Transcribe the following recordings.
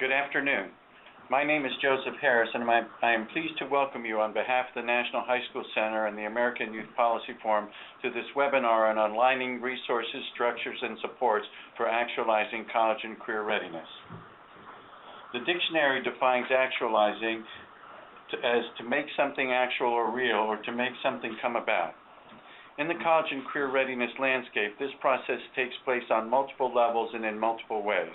Good afternoon. My name is Joseph Harris, and I am pleased to welcome you on behalf of the National High School Center and the American Youth Policy Forum to this webinar on aligning resources, structures, and supports for actualizing college and career readiness. The dictionary defines actualizing as to make something actual or real, or to make something come about. In the college and career readiness landscape, this process takes place on multiple levels and in multiple ways.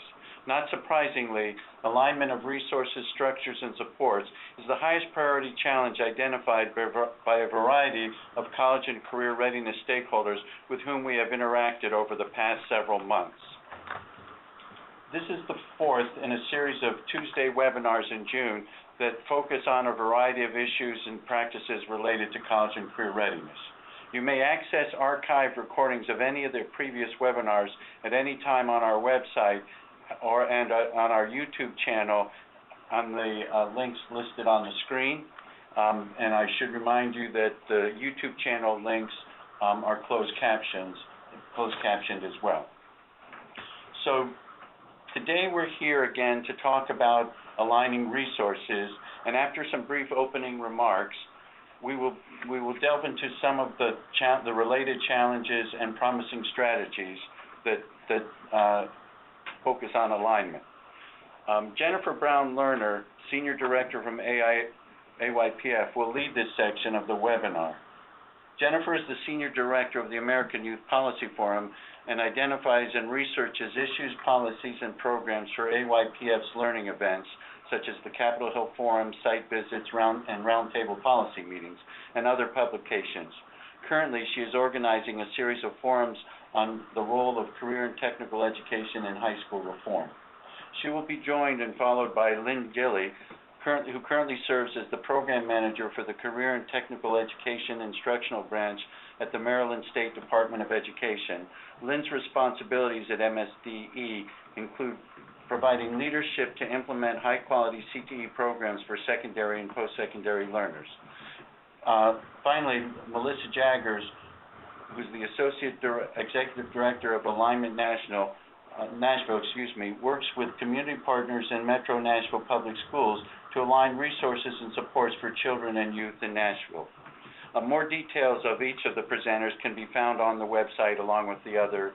Not surprisingly, alignment of resources, structures, and supports is the highest priority challenge identified by a variety of college and career readiness stakeholders with whom we have interacted over the past several months. This is the fourth in a series of Tuesday webinars in June that focus on a variety of issues and practices related to college and career readiness. You may access archived recordings of any of the previous webinars at any time on our website and on our YouTube channel on the links listed on the screen. And I should remind you that the YouTube channel links are closed captioned as well. So today we're here again to talk about aligning resources, and after some brief opening remarks, we will delve into some of the related challenges and promising strategies that focus on alignment. Jennifer Brown Lerner, Senior Director from AYPF, will lead this section of the webinar. Jennifer is the Senior Director of the American Youth Policy Forum and identifies and researches issues, policies, and programs for AYPF's learning events, such as the Capitol Hill Forum, site visits, and roundtable policy meetings, and other publications. Currently, she is organizing a series of forums on the role of career and technical education in high school reform. She will be joined and followed by Lynn Gilley, who currently serves as the Program Manager for the Career and Technical Education Instructional Branch at the Maryland State Department of Education. Lynn's responsibilities at MSDE include providing leadership to implement high-quality CTE programs for secondary and post-secondary learners. Finally, Melissa Jaggers, who's the Associate Executive Director of Alignment Nashville, works with community partners in Metro Nashville Public Schools to align resources and supports for children and youth in Nashville. More details of each of the presenters can be found on the website along with the other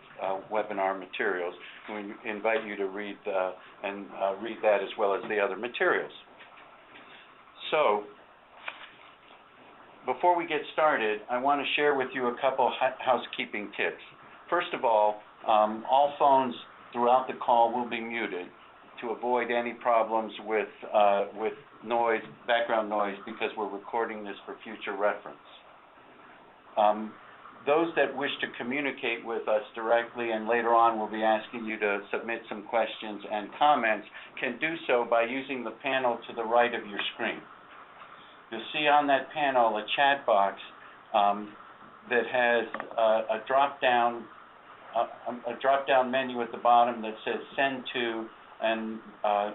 webinar materials. We invite you to read that as well as the other materials. So, before we get started, I want to share with you a couple housekeeping tips. First of all phones throughout the call will be muted to avoid any problems with noise, background noise, because we're recording this for future reference. Those that wish to communicate with us directly, and later on we'll be asking you to submit some questions and comments, can do so by using the panel to the right of your screen. You'll see on that panel a chat box that has a drop-down menu at the bottom that says Send To, and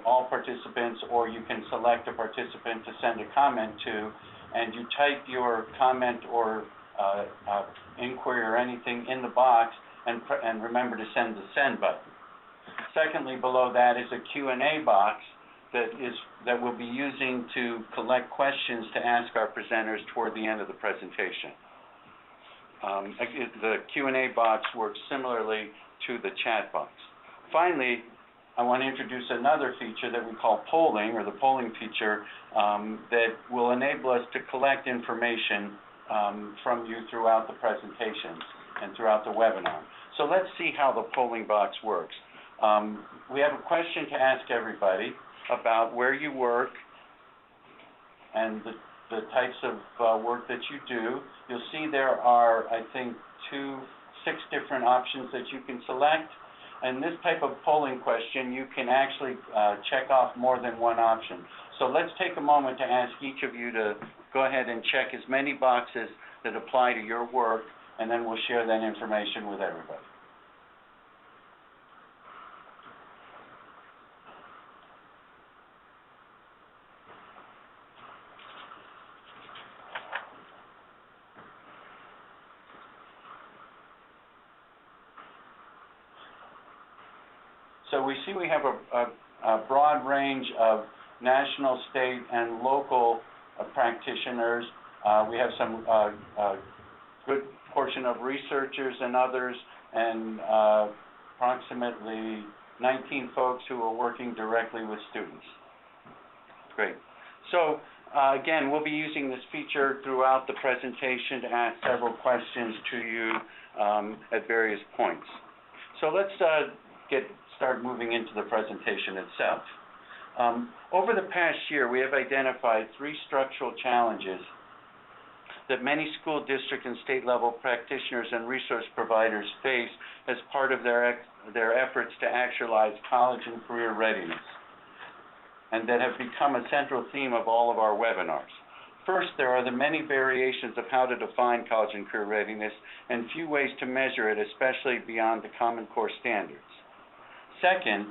all participants, or you can select a participant to send a comment to, and you type your comment or inquiry or anything in the box, and remember to send the send button. Secondly, below that is a Q&A box that we'll be using to collect questions to ask our presenters toward the end of the presentation. The Q&A box works similarly to the chat box. Finally, I want to introduce another feature that we call polling, or the polling feature, that will enable us to collect information from you throughout the presentations and throughout the webinar. So let's see how the polling box works. We have a question to ask everybody about where you work and the types of work that you do. You'll see there are, I think, 6 different options that you can select. And this type of polling question, you can actually check off more than one option. So let's take a moment to ask each of you to go ahead and check as many boxes that apply to your work, and then we'll share that information with everybody. So we see we have a broad range of national, state, and local practitioners. We have some good portion of researchers and others, and approximately 19 folks who are working directly with students. Great. So again, we'll be using this feature throughout the presentation to ask several questions to you at various points. So let's start moving into the presentation itself. Over the past year, we have identified 3 structural challenges that many school district and state level practitioners and resource providers face as part of their efforts to actualize college and career readiness, and that have become a central theme of all of our webinars. First, there are the many variations of how to define college and career readiness and few ways to measure it, especially beyond the Common Core standards. Second,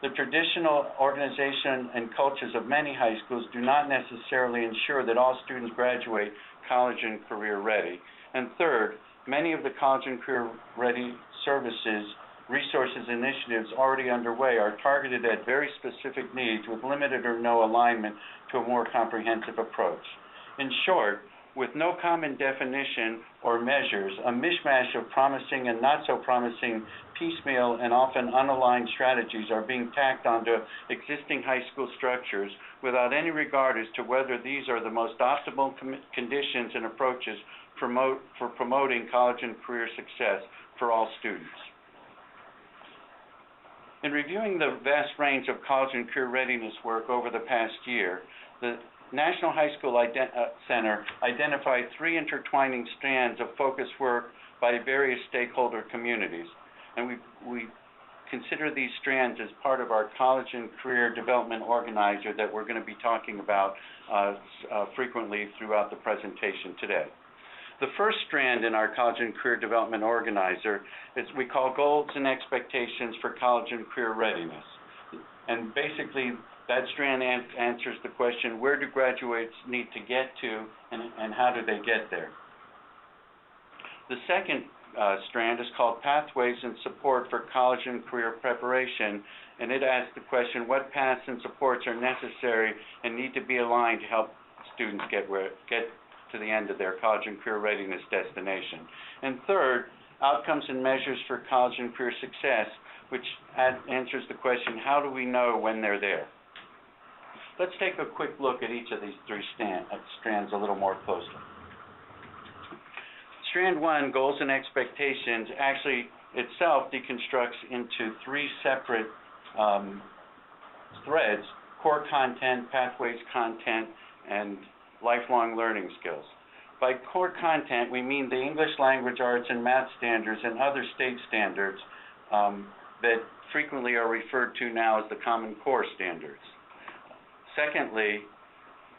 the traditional organization and cultures of many high schools do not necessarily ensure that all students graduate college and career ready. And third, many of the college and career ready services, resources, initiatives already underway are targeted at very specific needs with limited or no alignment to a more comprehensive approach. In short, with no common definition or measures, a mishmash of promising and not so promising piecemeal and often unaligned strategies are being tacked onto existing high school structures without any regard as to whether these are the most optimal conditions and approaches for promoting college and career success for all students. In reviewing the vast range of college and career readiness work over the past year, the National High School Center identified 3 intertwining strands of focus work by various stakeholder communities, and we consider these strands as part of our College and Career Development Organizer that we're going to be talking about frequently throughout the presentation today. The first strand in our College and Career Development Organizer is we call Goals and Expectations for College and Career Readiness. And basically, that strand answers the question, where do graduates need to get to, and how do they get there? The second strand is called Pathways and Support for College and Career Preparation, and it asks the question, what paths and supports are necessary and need to be aligned to help students get to the end of their college and career readiness destination. And third, Outcomes and Measures for College and Career Success, which answers the question, how do we know when they're there? Let's take a quick look at each of these 3 strands a little more closely. Strand 1, Goals and Expectations, actually itself deconstructs into 3 separate threads: core content, pathways content, and lifelong learning skills. By core content, we mean the English language, arts, and math standards and other state standards that frequently are referred to now as the Common Core standards. Secondly,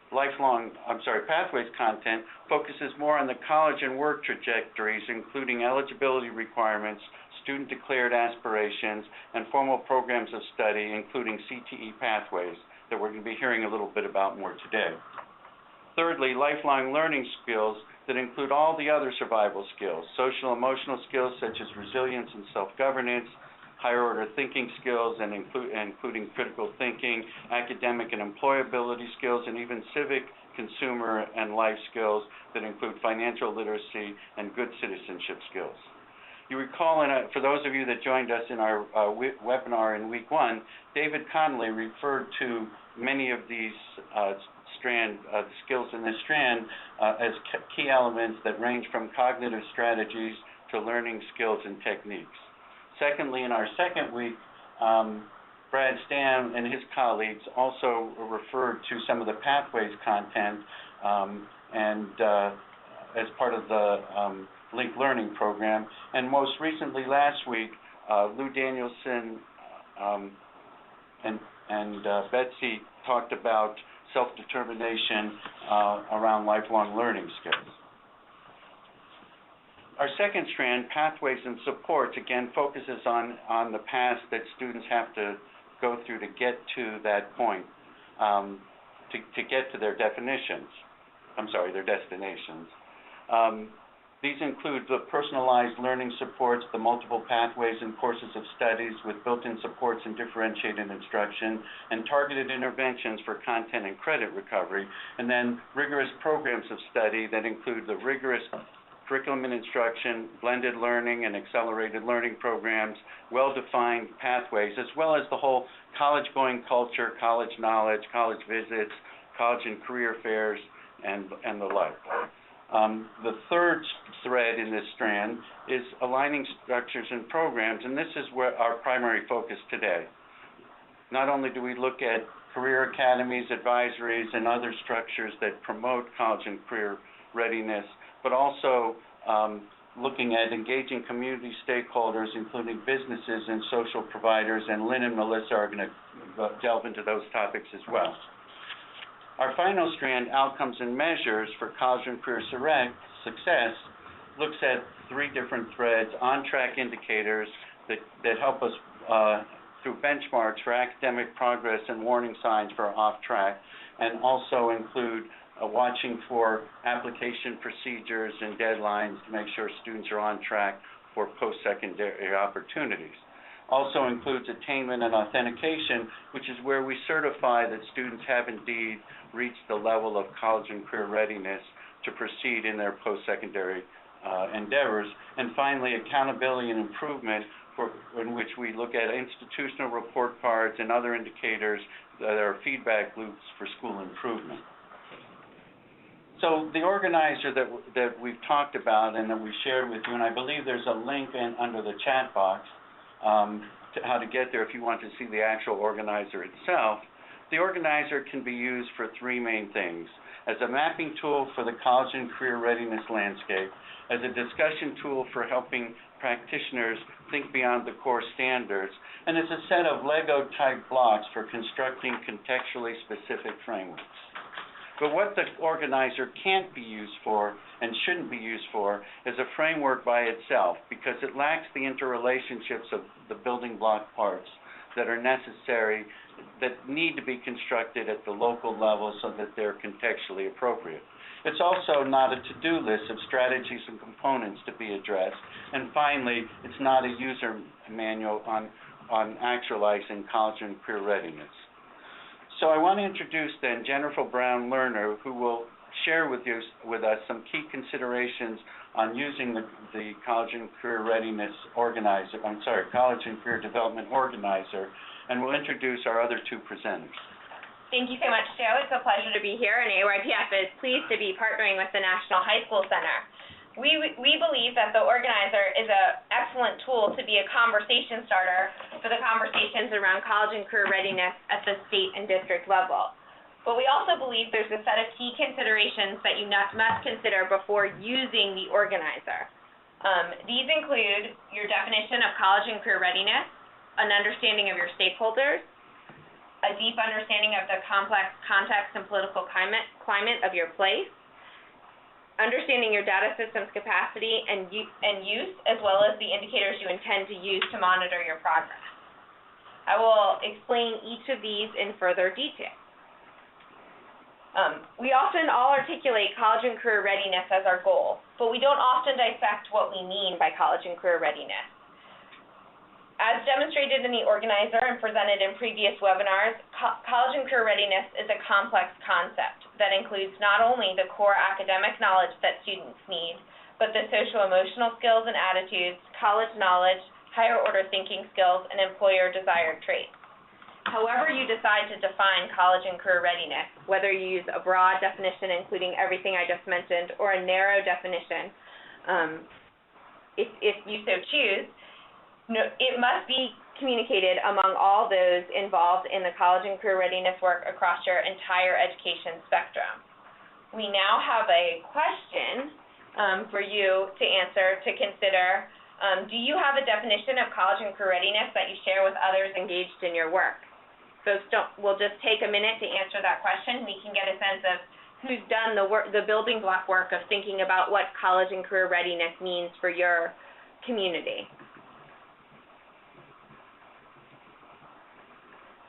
pathways content focuses more on the college and work trajectories, including eligibility requirements, student-declared aspirations, and formal programs of study, including CTE pathways, that we're going to be hearing a little bit about more today. Thirdly, lifelong learning skills that include all the other survival skills, social emotional skills such as resilience and self-governance, higher order thinking skills and including critical thinking, academic and employability skills, and even civic, consumer, and life skills that include financial literacy and good citizenship skills. You recall, for those of you that joined us in our webinar in week 1, David Connolly referred to many of these skills in this strand as key elements that range from cognitive strategies to learning skills and techniques. Secondly, in our second week, Brad Stam and his colleagues also referred to some of the pathways content as part of the linked learning program. And most recently, last week, Lou Danielson and Betsy talked about self-determination around lifelong learning skills. Our second strand, Pathways and Supports, again focuses on the paths that students have to go through to get to that point, to get to their destinations. These include the personalized learning supports, the multiple pathways and courses of studies with built-in supports and differentiated instruction, and targeted interventions for content and credit recovery, and then rigorous programs of study that include the rigorous curriculum and instruction, blended learning and accelerated learning programs, well-defined pathways, as well as the whole college-going culture, college knowledge, college visits, college and career fairs, and the like. The third thread in this strand is aligning structures and programs, and this is where our primary focus today. Not only do we look at career academies, advisories, and other structures that promote college and career readiness, but also looking at engaging community stakeholders, including businesses and social providers, and Lynn and Melissa are going to delve into those topics as well. Our final strand, outcomes and measures for college and career success, looks at three different threads: on-track indicators that help us through benchmarks for academic progress and warning signs for off-track, and also include watching for application procedures and deadlines to make sure students are on track for post-secondary opportunities. Also includes attainment and authentication, which is where we certify that students have indeed reached the level of college and career readiness to proceed in their post-secondary endeavors. And finally, accountability and improvement, in which we look at institutional report cards and other indicators that are feedback loops for school improvement. So the organizer that we've talked about and that we shared with you, and I believe there's a link under the chat box to how to get there if you want to see the actual organizer itself. The organizer can be used for three main things: as a mapping tool for the college and career readiness landscape, as a discussion tool for helping practitioners think beyond the core standards, and as a set of Lego-type blocks for constructing contextually specific frameworks. But what the organizer can't be used for and shouldn't be used for is a framework by itself, because it lacks the interrelationships of the building block parts that are necessary, that need to be constructed at the local level so that they're contextually appropriate. It's also not a to-do list of strategies and components to be addressed. And finally, it's not a user manual on actualizing college and career readiness. So I want to introduce then Jennifer Brown Lerner, who will share with us some key considerations on using the College and Career Readiness Organizer, College and Career Development Organizer, and we'll introduce our other two presenters. Thank you so much, Joe. It's a pleasure to be here, and AYPF is pleased to be partnering with the National High School Center. We believe that the organizer is an excellent tool to be a conversation starter for the conversations around college and career readiness at the state and district level. But we also believe there's a set of key considerations that you must consider before using the organizer. These include your definition of college and career readiness, an understanding of your stakeholders, a deep understanding of the complex context and political climate of your place, understanding your data system's capacity and use, as well as the indicators you intend to use to monitor your progress. I will explain each of these in further detail. We often all articulate college and career readiness as our goal, but we don't often dissect what we mean by college and career readiness. As demonstrated in the organizer and presented in previous webinars, college and career readiness is a complex concept that includes not only the core academic knowledge that students need, but the social-emotional skills and attitudes, college knowledge, higher-order thinking skills, and employer-desired traits. However you decide to define college and career readiness, whether you use a broad definition including everything I just mentioned or a narrow definition, if you so choose, it must be communicated among all those involved in the college and career readiness work across your entire education spectrum. We now have a question for you to answer, to consider. Do you have a definition of college and career readiness that you share with others engaged in your work? Folks, we'll just take a minute to answer that question. We can get a sense of who's done the building block work of thinking about what college and career readiness means for your community.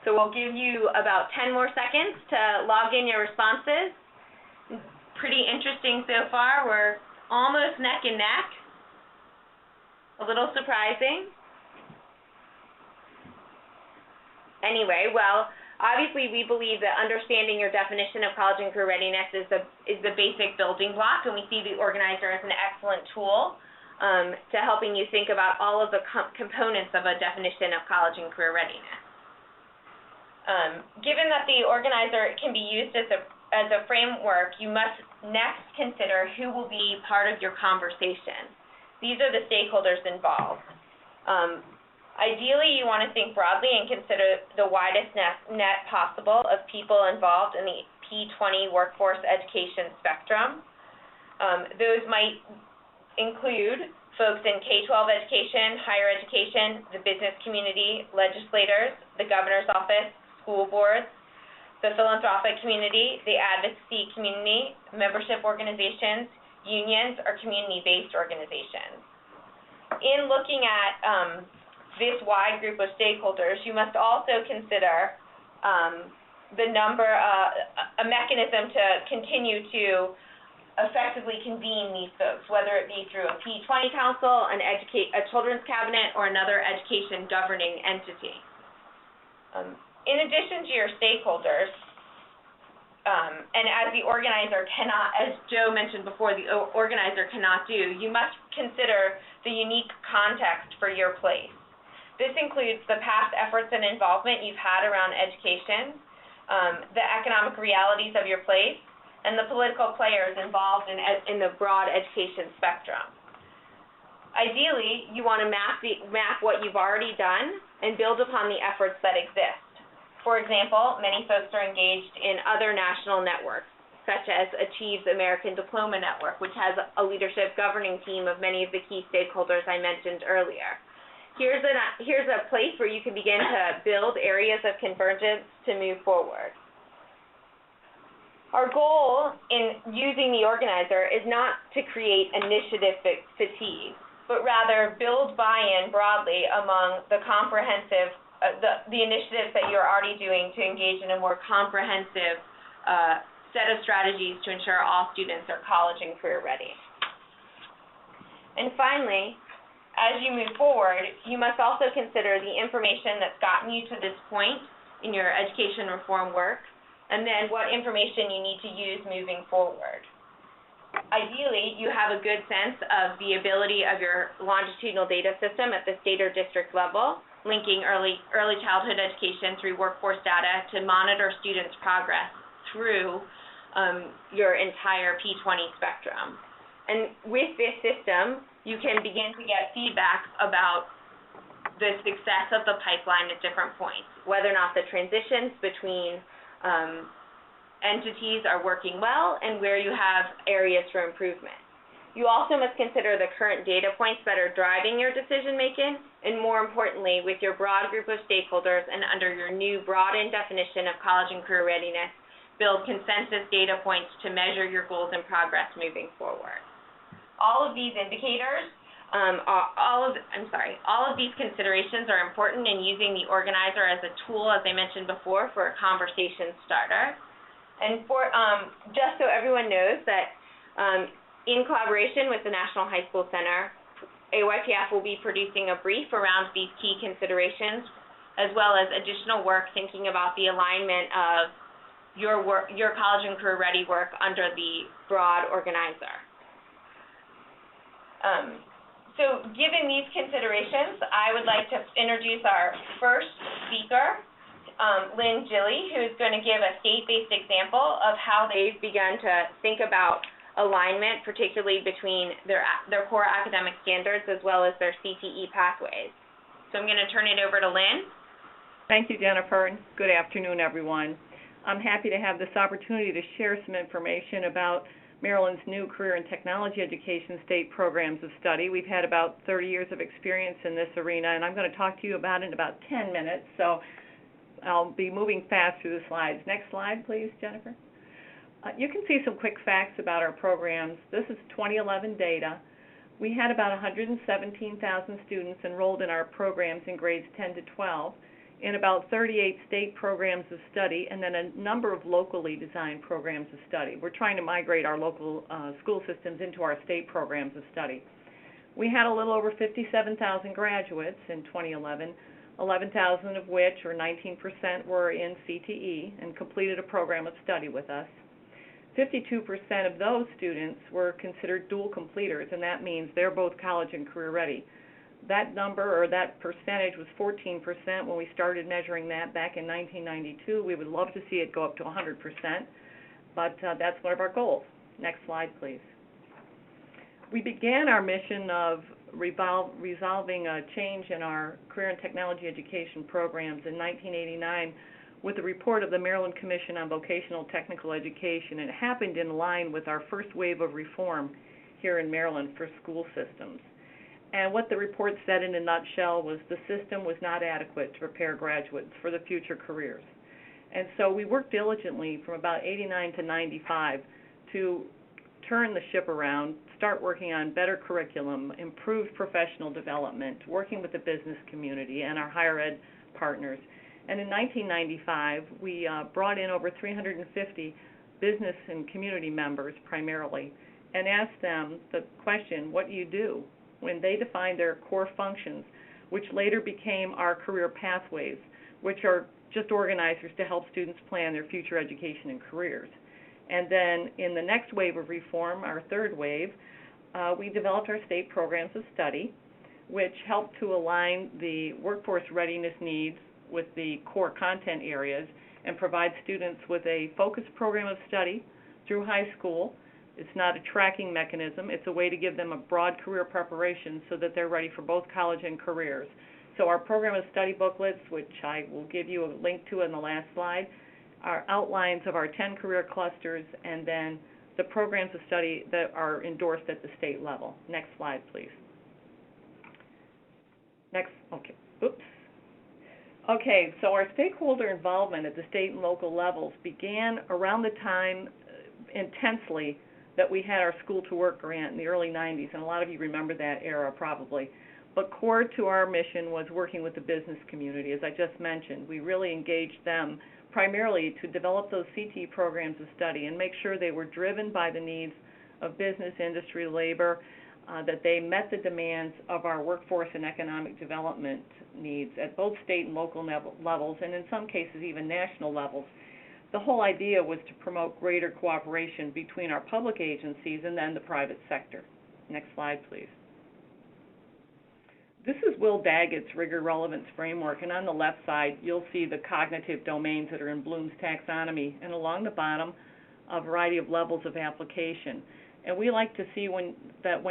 So we'll give you about 10 more seconds to log in your responses. Pretty interesting so far. We're almost neck and neck. A little surprising. Anyway, well, obviously we believe that understanding your definition of college and career readiness is the basic building block, and we see the organizer as an excellent tool to helping you think about all of the components of a definition of college and career readiness. Given that the organizer can be used as a framework, you must next consider who will be part of your conversation. These are the stakeholders involved. Ideally, you want to think broadly and consider the widest net possible of people involved in the P20 workforce education spectrum. Those might include folks in K-12 education, higher education, the business community, legislators, the governor's office, school boards, the philanthropic community, the advocacy community, membership organizations, unions, or community-based organizations. In looking at this wide group of stakeholders, you must also consider a mechanism to continue to effectively convene these folks, whether it be through a P20 council, a children's cabinet, or another education governing entity. In addition to your stakeholders, and as the organizer cannot, as Joe mentioned before, the organizer cannot do, you must consider the unique context for your place. This includes the past efforts and involvement you've had around education, the economic realities of your place, and the political players involved in the broad education spectrum. Ideally, you want to map what you've already done and build upon the efforts that exist. For example, many folks are engaged in other national networks, such as Achieve's American Diploma Network, which has a leadership governing team of many of the key stakeholders I mentioned earlier. Here's a place where you can begin to build areas of convergence to move forward. Our goal in using the organizer is not to create initiative fatigue, but rather build buy-in broadly among the comprehensive the initiatives that you're already doing to engage in a more comprehensive set of strategies to ensure all students are college and career ready. And finally, as you move forward, you must also consider the information that's gotten you to this point in your education reform work, and then what information you need to use moving forward. Ideally, you have a good sense of the ability of your longitudinal data system at the state or district level, linking early childhood education through workforce data to monitor students' progress through your entire P20 spectrum. And with this system, you can begin to get feedback about the success of the pipeline at different points, whether or not the transitions between entities are working well and where you have areas for improvement. You also must consider the current data points that are driving your decision-making, and more importantly, with your broad group of stakeholders and under your new broadened definition of college and career readiness, build consensus data points to measure your goals and progress moving forward. All of these indicators, all of these considerations are important in using the organizer as a tool, as I mentioned before, for a conversation starter. And for just so everyone knows that in collaboration with the National High School Center, AYPF will be producing a brief around these key considerations, as well as additional work thinking about the alignment of your college and career ready work under the broad organizer. So given these considerations, I would like to introduce our first speaker, Lynn Gilly, who is going to give a state-based example of how they've begun to think about alignment, particularly between their core academic standards as well as their CTE pathways. So I'm going to turn it over to Lynn. Thank you, Jennifer, and good afternoon, everyone. I'm happy to have this opportunity to share some information about Maryland's new career and technology education state programs of study. We've had about 30 years of experience in this arena, and I'm going to talk to you about it in about 10 minutes, so I'll be moving fast through the slides. Next slide, please, Jennifer. You can see some quick facts about our programs. This is 2011 data. We had about 117,000 students enrolled in our programs in grades 10 to 12. in about 38 state programs of study, and then a number of locally designed programs of study. We're trying to migrate our local school systems into our state programs of study. We had a little over 57,000 graduates in 2011, 11,000 of which, or 19%, were in CTE and completed a program of study with us. 52% of those students were considered dual completers, and that means they're both college and career ready. That number, or that percentage, was 14% when we started measuring that back in 1992. We would love to see it go up to 100%, but that's one of our goals. Next slide, please. We began our mission of resolving a change in our career and technology education programs in 1989 with the report of the Maryland Commission on Vocational Technical Education, and it happened in line with our first wave of reform here in Maryland for school systems. And what the report said in a nutshell was the system was not adequate to prepare graduates for the future careers. And so we worked diligently from about 89 to 95 to turn the ship around, start working on better curriculum, improved professional development, working with the business community and our higher ed partners. And in 1995, we brought in over 350 business and community members primarily and asked them the question, what do you do? When they defined their core functions, which later became our career pathways, which are just organizers to help students plan their future education and careers. And then in the next wave of reform, our third wave, we developed our state programs of study, which helped to align the workforce readiness needs with the core content areas and provide students with a focused program of study through high school. It's not a tracking mechanism. It's a way to give them a broad career preparation so that they're ready for both college and careers. So our program of study booklets, which I will give you a link to in the last slide, are outlines of our 10 career clusters and then the programs of study that are endorsed at the state level. Next slide, please. Next, okay, oops. Okay, so our stakeholder involvement at the state and local levels began around the time intensely that we had our School to Work grant in the early 90s, and a lot of you remember that era probably. But core to our mission was working with the business community, as I just mentioned. We really engaged them primarily to develop those CT programs of study and make sure they were driven by the needs of business, industry, labor, that they met the demands of our workforce and economic development needs at both state and local levels, and in some cases even national levels. The whole idea was to promote greater cooperation between our public agencies and then the private sector. Next slide, please. This is Will Daggett's Rigor Relevance framework, and on the left side you'll see the cognitive domains that are in Bloom's taxonomy, and along the bottom a variety of levels of application. And we like to see when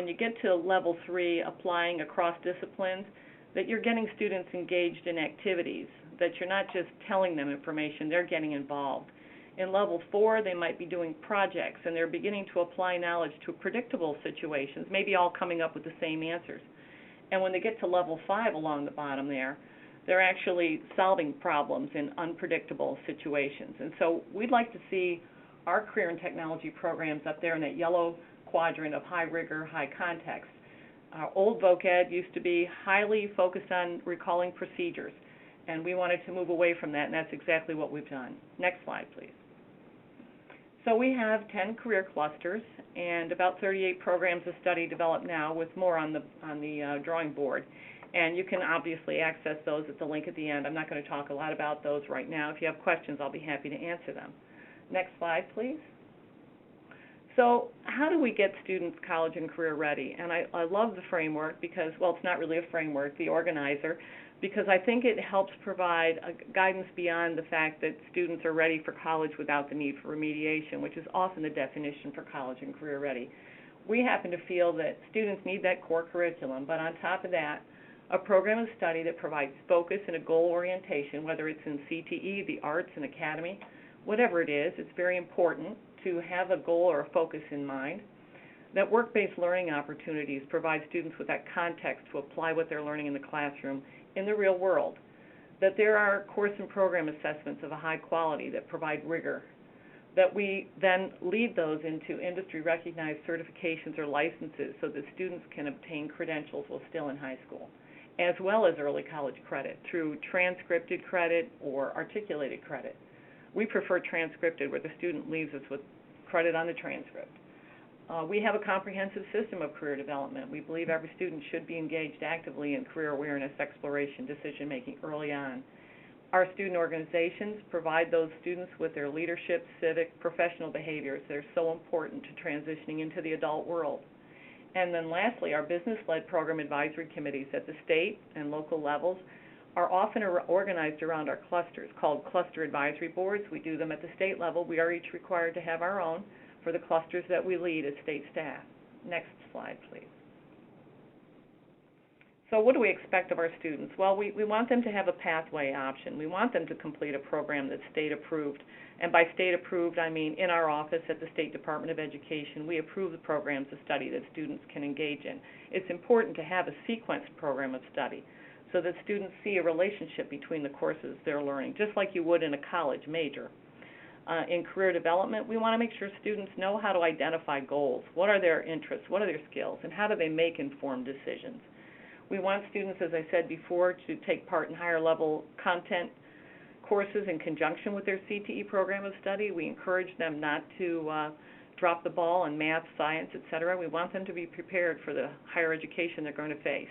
you get to level 3, applying across disciplines, that you're getting students engaged in activities, that you're not just telling them information, they're getting involved. In level 4, they might be doing projects, and they're beginning to apply knowledge to predictable situations, maybe all coming up with the same answers. And when they get to level 5 along the bottom there, they're actually solving problems in unpredictable situations. And so we'd like to see our career and technology programs up there in that yellow quadrant of high rigor, high context. Our old voc ed used to be highly focused on recalling procedures, and we wanted to move away from that, and that's exactly what we've done. Next slide, please. So we have 10 career clusters and about 38 programs of study developed now, with more on the drawing board. And you can obviously access those at the link at the end. I'm not going to talk a lot about those right now. If you have questions, I'll be happy to answer them. Next slide, please. So how do we get students college and career ready? And I love the framework because, well, it's not really a framework, the organizer, because I think it helps provide a guidance beyond the fact that students are ready for college without the need for remediation, which is often the definition for college and career ready. We happen to feel that students need that core curriculum, but on top of that, a program of study that provides focus and a goal orientation, whether it's in CTE, the arts, and academy, whatever it is, it's very important to have a goal or a focus in mind. That work-based learning opportunities provide students with that context to apply what they're learning in the classroom in the real world. That there are course and program assessments of a high quality that provide rigor. That we then lead those into industry-recognized certifications or licenses so that students can obtain credentials while still in high school. as well as early college credit through transcripted credit or articulated credit. We prefer transcripted, where the student leaves us with credit on the transcript. We have a comprehensive system of career development. We believe every student should be engaged actively in career awareness, exploration, decision-making early on. Our student organizations provide those students with their leadership, civic, professional behaviors that are so important to transitioning into the adult world. And then lastly, our business-led program advisory committees at the state and local levels are often organized around our clusters called cluster advisory boards. We do them at the state level. We are each required to have our own for the clusters that we lead as state staff. Next slide, please. So what do we expect of our students? Well, we want them to have a pathway option. We want them to complete a program that's state approved. And by state approved, I mean in our office at the State Department of Education, we approve the programs of study that students can engage in. It's important to have a sequenced program of study so that students see a relationship between the courses they're learning, just like you would in a college major. In career development, we want to make sure students know how to identify goals. What are their interests? What are their skills? And how do they make informed decisions? We want students, as I said before, to take part in higher level content courses in conjunction with their CTE program of study. We encourage them not to drop the ball on math, science, etc. We want them to be prepared for the higher education they're going to face.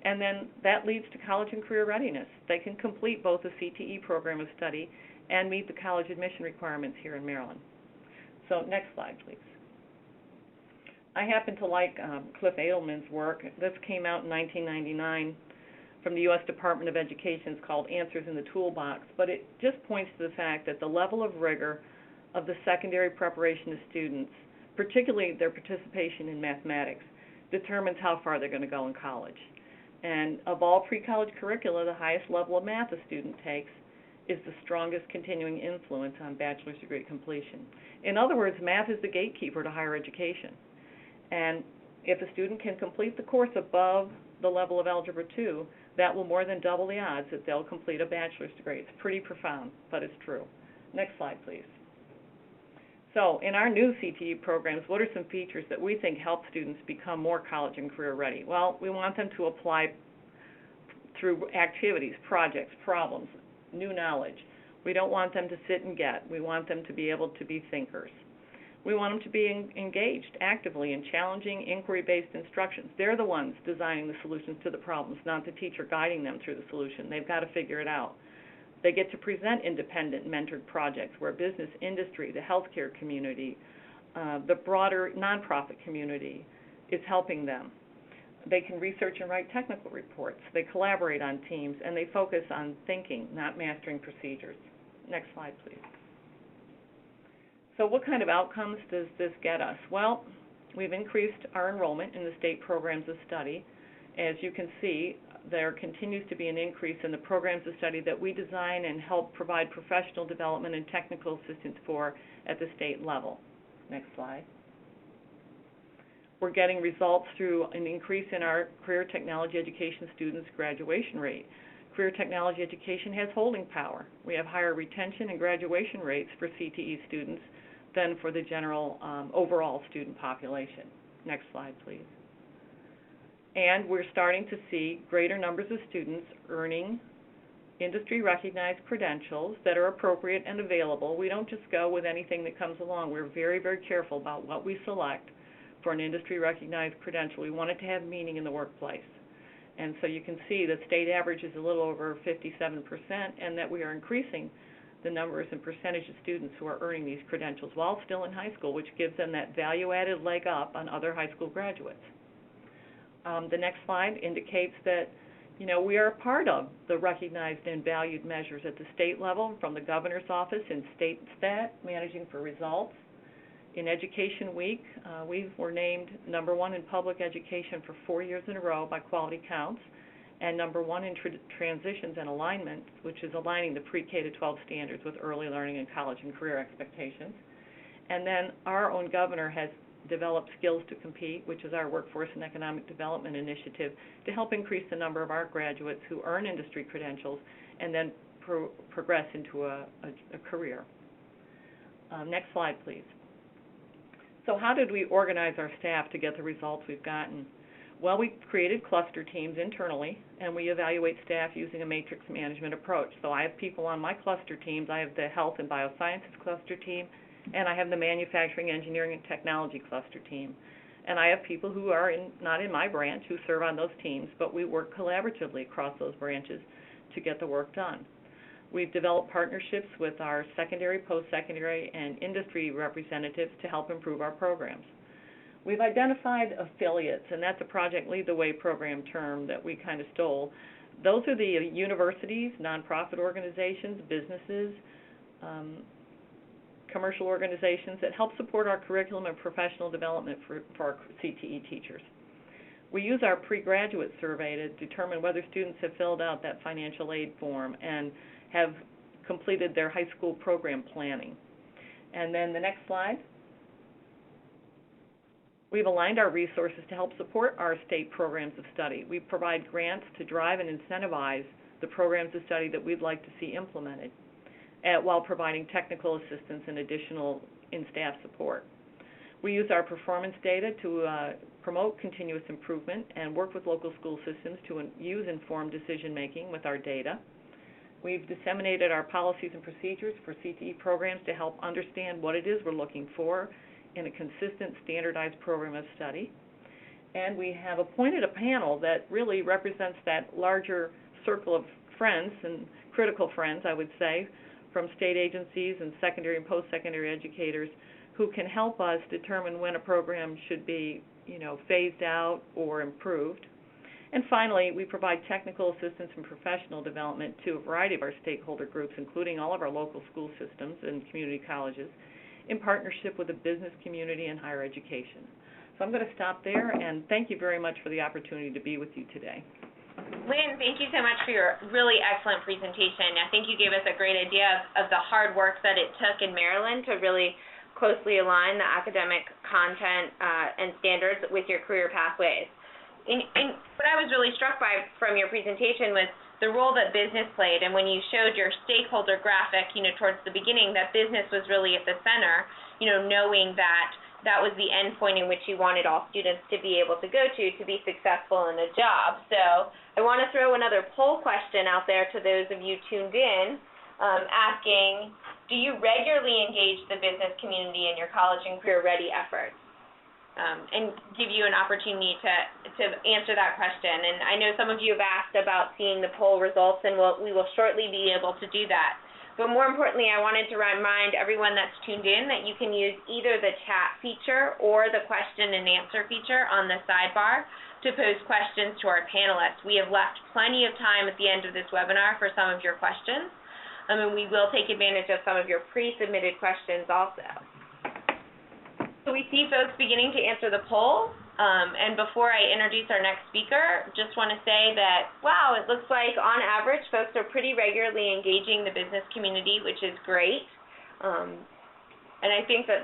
And then that leads to college and career readiness. They can complete both the CTE program of study and meet the college admission requirements here in Maryland. So next slide, please. I happen to like Cliff Adelman's work. This came out in 1999 from the U.S. Department of Education. It's called Answers in the Toolbox, but it just points to the fact that the level of rigor of the secondary preparation of students, particularly their participation in mathematics, determines how far they're going to go in college. And of all pre-college curricula, the highest level of math a student takes is the strongest continuing influence on bachelor's degree completion. In other words, math is the gatekeeper to higher education. And if a student can complete the course above the level of Algebra 2, that will more than double the odds that they'll complete a bachelor's degree. It's pretty profound, but it's true. Next slide, please. So in our new CTE programs, what are some features that we think help students become more college and career ready? Well, we want them to apply through activities, projects, problems, new knowledge. We don't want them to sit and get. We want them to be able to be thinkers. We want them to be engaged actively in challenging inquiry-based instructions. They're the ones designing the solutions to the problems, not the teacher guiding them through the solution. They've got to figure it out. They get to present independent mentored projects where business, industry, the healthcare community, the broader nonprofit community is helping them. They can research and write technical reports. They collaborate on teams, and they focus on thinking, not mastering procedures. Next slide, please. So what kind of outcomes does this get us? Well, we've increased our enrollment in the state programs of study. As you can see, there continues to be an increase in the programs of study that we design and help provide professional development and technical assistance for at the state level. Next slide. We're getting results through an increase in our career technology education students' graduation rate. Career technology education has holding power. We have higher retention and graduation rates for CTE students than for the general overall student population. Next slide, please. And we're starting to see greater numbers of students earning industry-recognized credentials that are appropriate and available. We don't just go with anything that comes along. We're very, very careful about what we select for an industry-recognized credential. We want it to have meaning in the workplace. And so you can see that state average is a little over 57%, and that we are increasing the numbers and percentage of students who are earning these credentials while still in high school, which gives them that value-added leg up on other high school graduates. The next slide indicates that, we are a part of the recognized and valued measures at the state level, from the governor's office in state stat, managing for results. In Education Week, we were named #1 in public education for 4 years in a row by Quality Counts, and #1 in transitions and alignment, which is aligning the pre-K to 12 standards with early learning and college and career expectations. And then our own governor has developed Skills to Compete, which is our workforce and economic development initiative, to help increase the number of our graduates who earn industry credentials and then progress into a career. Next slide, please. So how did we organize our staff to get the results we've gotten? Well, we created cluster teams internally, and we evaluate staff using a matrix management approach. So I have people on my cluster teams. I have the Health and Biosciences cluster team, and I have the Manufacturing, Engineering, and Technology cluster team. And I have people who are not in my branch who serve on those teams, but we work collaboratively across those branches to get the work done. We've developed partnerships with our secondary, post-secondary, and industry representatives to help improve our programs. We've identified affiliates, and that's a Project Lead the Way program term that we kind of stole. Those are the universities, nonprofit organizations, businesses, commercial organizations that help support our curriculum and professional development for our CTE teachers. We use our pre-graduate survey to determine whether students have filled out that financial aid form and have completed their high school program planning. And then the next slide. We've aligned our resources to help support our state programs of study. We provide grants to drive and incentivize the programs of study that we'd like to see implemented, while providing technical assistance and additional in-staff support. We use our performance data to promote continuous improvement and work with local school systems to use informed decision-making with our data. We've disseminated our policies and procedures for CTE programs to help understand what it is we're looking for in a consistent, standardized program of study. And we have appointed a panel that really represents that larger circle of friends, and critical friends, I would say, from state agencies and secondary and post-secondary educators who can help us determine when a program should be, phased out or improved. And finally, we provide technical assistance and professional development to a variety of our stakeholder groups, including all of our local school systems and community colleges, in partnership with the business community and higher education. So I'm going to stop there, and thank you very much for the opportunity to be with you today. Lynn, thank you so much for your really excellent presentation. I think you gave us a great idea of the hard work that it took in Maryland to really closely align the academic content and standards with your career pathways. And what I was really struck by from your presentation was the role that business played, and when you showed your stakeholder graphic, towards the beginning, that business was really at the center, knowing that that was the end point in which you wanted all students to be able to go to be successful in a job. So I want to throw another poll question out there to those of you tuned in, asking, do you regularly engage the business community in your college and career ready efforts? And give you an opportunity to answer that question. And I know some of you have asked about seeing the poll results, and we will shortly be able to do that. But more importantly, I wanted to remind everyone that's tuned in that you can use either the chat feature or the question and answer feature on the sidebar to pose questions to our panelists. We have left plenty of time at the end of this webinar for some of your questions, and we will take advantage of some of your pre-submitted questions also. So we see folks beginning to answer the poll, and before I introduce our next speaker, just want to say that, wow, it looks like on average folks are pretty regularly engaging the business community, which is great. And I think that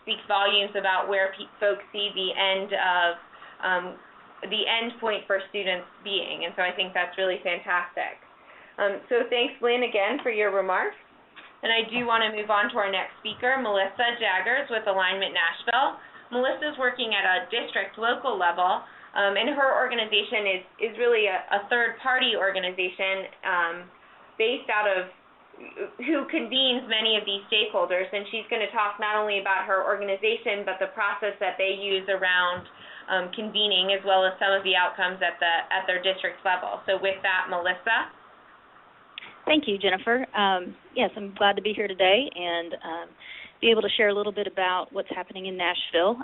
speaks volumes about where folks see the end point for students being, and so I think that's really fantastic. So thanks, Lynn, again for your remarks. And I do want to move on to our next speaker, Melissa Jaggers with Alignment Nashville. Melissa's working at a district local level, and her organization is really a third-party organization based out of who convenes many of these stakeholders, and she's going to talk not only about her organization but the process that they use around convening, as well as some of the outcomes at their district level. So with that, Melissa. Thank you, Jennifer. Yes, I'm glad to be here today and be able to share a little bit about what's happening in Nashville,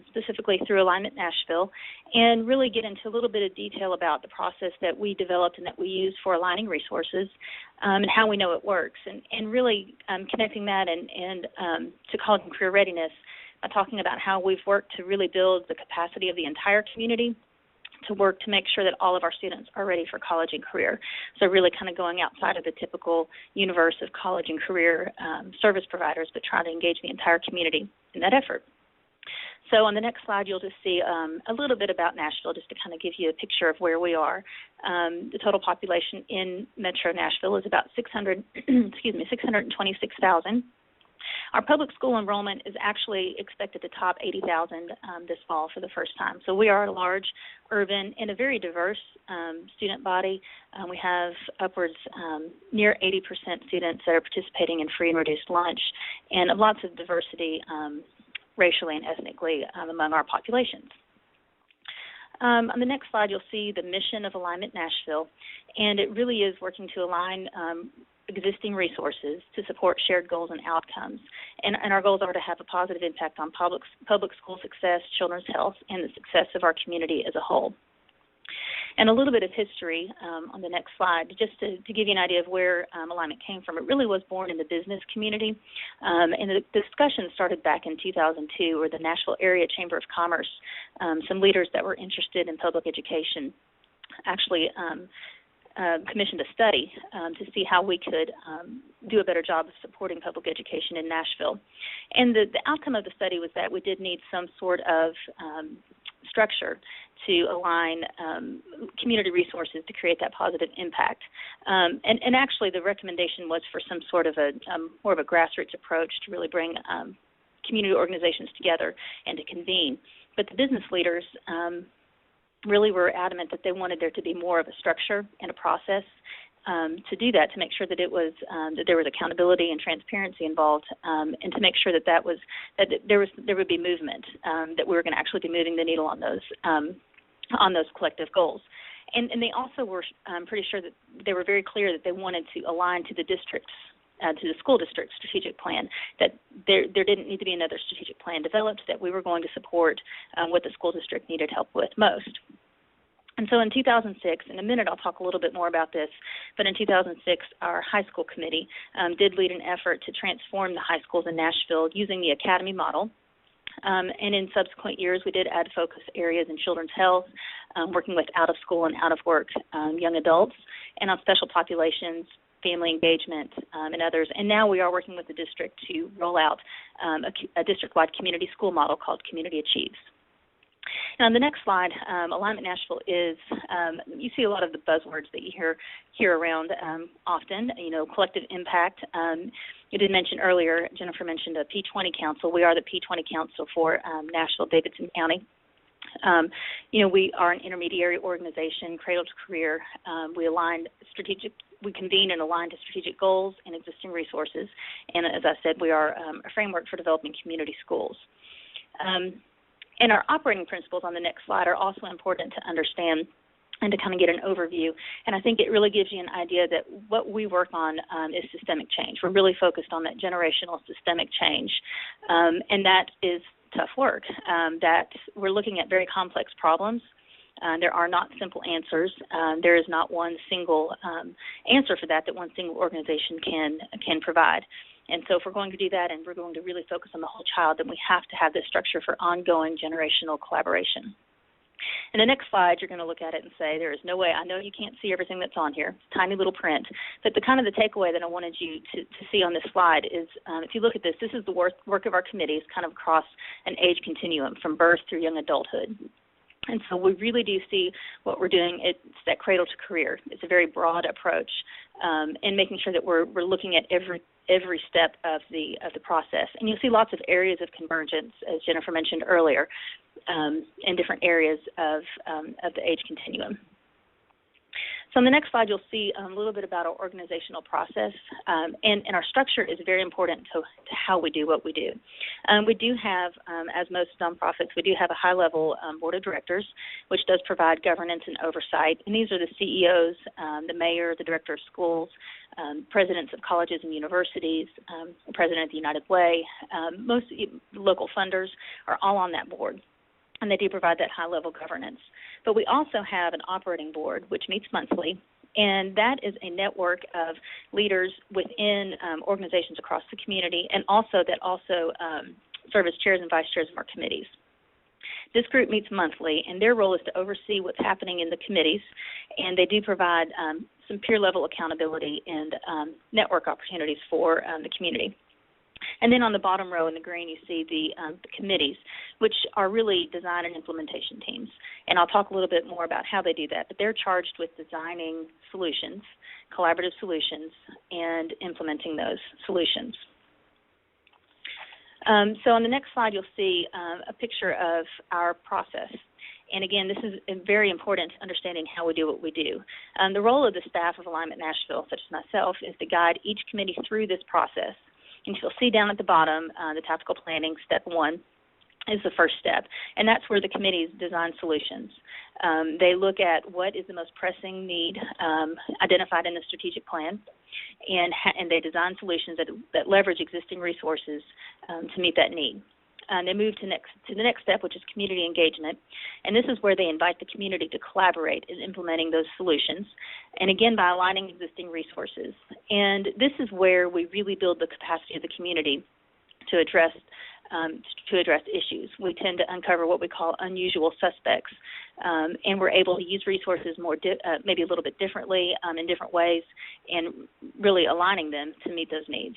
specifically through Alignment Nashville, and really get into a little bit of detail about the process that we developed and that we use for aligning resources and how we know it works, and really connecting that and to college and career readiness by talking about how we've worked to really build the capacity of the entire community to work to make sure that all of our students are ready for college and career. So really kind of going outside of the typical universe of college and career service providers, but trying to engage the entire community in that effort. So on the next slide, you'll just see a little bit about Nashville, just to kind of give you a picture of where we are. The total population in Metro Nashville is about 626,000. Our public school enrollment is actually expected to top 80,000 this fall for the first time. So we are a large, urban, and a very diverse student body. We have upwards near 80% students that are participating in free and reduced lunch, and lots of diversity racially and ethnically among our populations. On the next slide, you'll see the mission of Alignment Nashville, and it really is working to align existing resources to support shared goals and outcomes. And our goals are to have a positive impact on public school success, children's health, and the success of our community as a whole. And a little bit of history on the next slide, just to give you an idea of where Alignment came from. It really was born in the business community, and the discussion started back in 2002, where the Nashville Area Chamber of Commerce, some leaders that were interested in public education, actually commissioned a study to see how we could do a better job of supporting public education in Nashville. And the outcome of the study was that we did need some sort of structure to align community resources to create that positive impact. And actually the recommendation was for some sort of more of a grassroots approach to really bring community organizations together and to convene. But the business leaders really were adamant that they wanted there to be more of a structure and a process to do that, to make sure that it was that there was accountability and transparency involved, and to make sure that there would be movement, that we were going to actually be moving the needle on those collective goals. And they also were pretty sure that they were very clear that they wanted to align to the district's to the school district's strategic plan, that there didn't need to be another strategic plan developed, that we were going to support what the school district needed help with most. And so in 2006, in a minute I'll talk a little bit more about this, but in 2006 our high school committee did lead an effort to transform the high schools in Nashville using the academy model. And in subsequent years we did add focus areas in children's health, working with out-of-school and out-of-work young adults, and on special populations, family engagement, and others. And now we are working with the district to roll out a district-wide community school model called Community Achieves. And on the next slide, Alignment Nashville is, you see a lot of the buzzwords that you hear around often, collective impact. You did mention earlier, Jennifer mentioned a P20 Council. We are the P20 Council for Nashville-Davidson County. We are an intermediary organization, cradle to career. We convene and align to strategic goals and existing resources. And as I said, we are a framework for developing community schools. And our operating principles on the next slide are also important to understand and to kind of get an overview. And I think it really gives you an idea that what we work on is systemic change. We're really focused on that generational systemic change. And that is tough work, that we're looking at very complex problems. There are not simple answers. There is not one single answer for that one single organization can provide. And so if we're going to do that and we're going to really focus on the whole child, then we have to have this structure for ongoing generational collaboration. In the next slide, you're going to look at it and say, there is no way, I know you can't see everything that's on here, it's tiny little print, but the takeaway that I wanted you to see on this slide is, if you look at this is the work of our committees kind of across an age continuum from birth through young adulthood. And so we really do see what we're doing. It's that cradle to career. It's a very broad approach, and making sure that we're looking at every step of the process. And you'll see lots of areas of convergence, as Jennifer mentioned earlier, in different areas of the age continuum. So on the next slide, you'll see a little bit about our organizational process, and our structure is very important to how we do what we do. We do have, as most nonprofits, we do have a high-level board of directors, which does provide governance and oversight. And these are the CEOs, the mayor, the director of schools, presidents of colleges and universities, the president of the United Way. Most local funders are all on that board, and they do provide that high-level governance. But we also have an operating board, which meets monthly, and that is a network of leaders within organizations across the community, and that also serve as chairs and vice chairs of our committees. This group meets monthly, and their role is to oversee what's happening in the committees, and they do provide some peer-level accountability and network opportunities for the community. And then on the bottom row in the green, you see the committees, which are really design and implementation teams. And I'll talk a little bit more about how they do that. But they're charged with designing solutions, collaborative solutions, and implementing those solutions. So on the next slide, you'll see a picture of our process. And again, this is very important, understanding how we do what we do. The role of the staff of Alignment Nashville, such as myself, is to guide each committee through this process. And you'll see down at the bottom, the tactical planning, step 1 is the first step, and that's where the committees design solutions. They look at what is the most pressing need identified in the strategic plan, and they design solutions that leverage existing resources to meet that need. They move to the next step, which is community engagement, and this is where they invite the community to collaborate in implementing those solutions, and again by aligning existing resources. And this is where we really build the capacity of the community to address issues. We tend to uncover what we call unusual suspects, and we're able to use resources maybe a little bit differently in different ways, and really aligning them to meet those needs.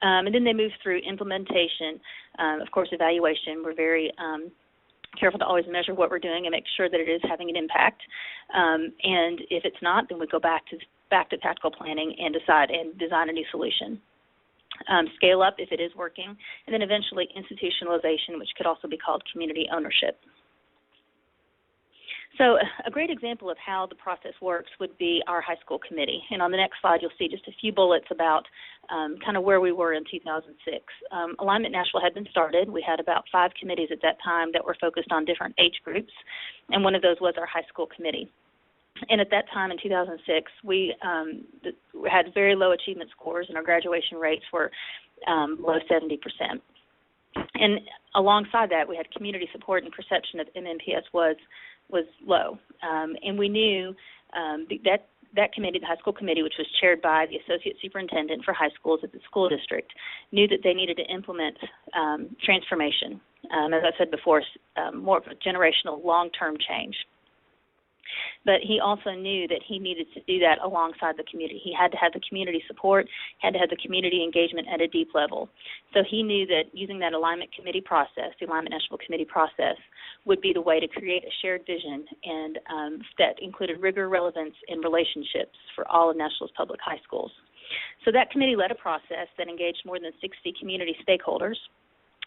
And then they move through implementation, of course, evaluation. We're very careful to always measure what we're doing and make sure that it is having an impact. And if it's not, then we go back to tactical planning and design a new solution. Scale up if it is working, and then eventually institutionalization, which could also be called community ownership. So a great example of how the process works would be our high school committee. And on the next slide, you'll see just a few bullets about kind of where we were in 2006. Alignment Nashville had been started. We had about 5 committees at that time that were focused on different age groups, and one of those was our high school committee. And at that time in 2006, we had very low achievement scores, and our graduation rates were below 70%. And alongside that, we had community support and perception of MNPS was low. And we knew that committee, the high school committee, which was chaired by the associate superintendent for high schools at the school district, knew that they needed to implement transformation. As I said before, more of a generational long-term change. But he also knew that he needed to do that alongside the community. He had to have the community support, had to have the community engagement at a deep level. So he knew that using that alignment committee process, the Alignment Nashville committee process, would be the way to create a shared vision, and that included rigor, relevance, and relationships for all of Nashville's public high schools. So that committee led a process that engaged more than 60 community stakeholders.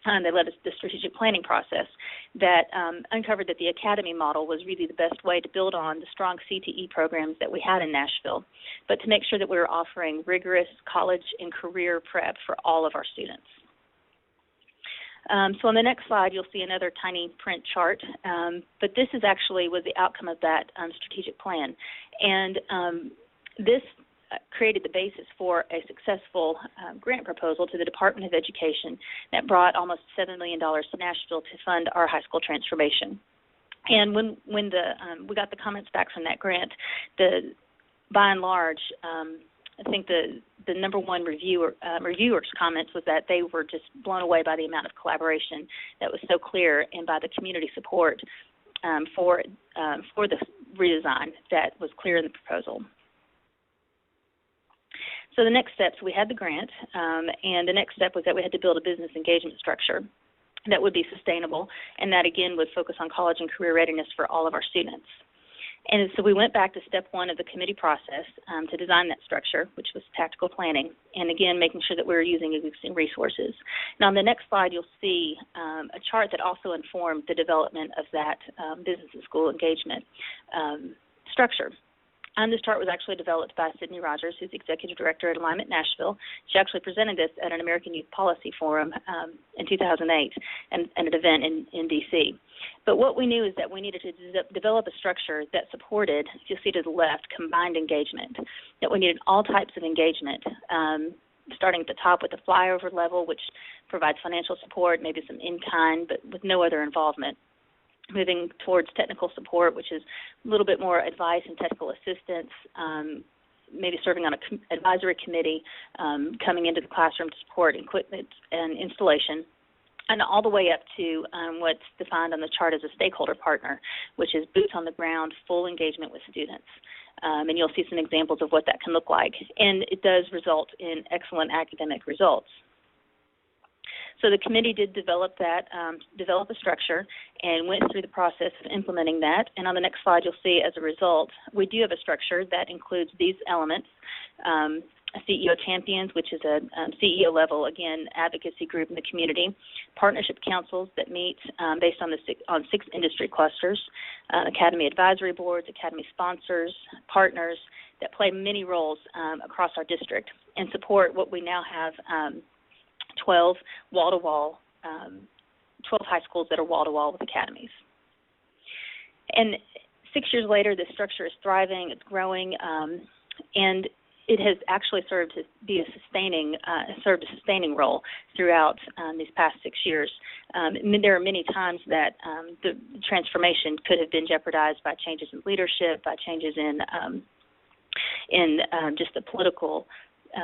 They led the strategic planning process that uncovered that the academy model was really the best way to build on the strong CTE programs that we had in Nashville, but to make sure that we were offering rigorous college and career prep for all of our students. So on the next slide, you'll see another tiny print chart, but this was the outcome of that strategic plan. And this created the basis for a successful grant proposal to the Department of Education that brought almost $7 million to Nashville to fund our high school transformation. And when we got the comments back from that grant, by and large, I think the number one reviewers' comments was that they were just blown away by the amount of collaboration that was so clear, and by the community support for the redesign that was clear in the proposal. So the next steps, we had the grant, and the next step was that we had to build a business engagement structure that would be sustainable, and that again would focus on college and career readiness for all of our students. And so we went back to step 1 of the committee process to design that structure, which was tactical planning, and again making sure that we were using existing resources. Now on the next slide, you'll see a chart that also informed the development of that business and school engagement structure. This chart was actually developed by Sydney Rogers, who's Executive Director at Alignment Nashville. She actually presented this at an American Youth Policy Forum in 2008 and an event in D.C. But what we knew is that we needed to develop a structure that supported, you'll see to the left, combined engagement, that we needed all types of engagement, starting at the top with the flyover level, which provides financial support, maybe some in-kind, but with no other involvement. Moving towards technical support, which is a little bit more advice and technical assistance, maybe serving on an advisory committee, coming into the classroom to support equipment and installation, and all the way up to what's defined on the chart as a stakeholder partner, which is boots on the ground, full engagement with students. And you'll see some examples of what that can look like. And it does result in excellent academic results. So the committee did develop a structure, and went through the process of implementing that. And on the next slide, you'll see as a result, we do have a structure that includes these elements. CEO Champions, which is a CEO level, again, advocacy group in the community, partnership councils that meet based on on 6 industry clusters, academy advisory boards, academy sponsors, partners that play many roles across our district and support what we now have 12 wall-to-wall, 12 high schools that are wall-to-wall with academies. And 6 years later, this structure is thriving, it's growing, and it has actually served a sustaining role throughout these past 6 years. There are many times that the transformation could have been jeopardized by changes in leadership, by changes in just the political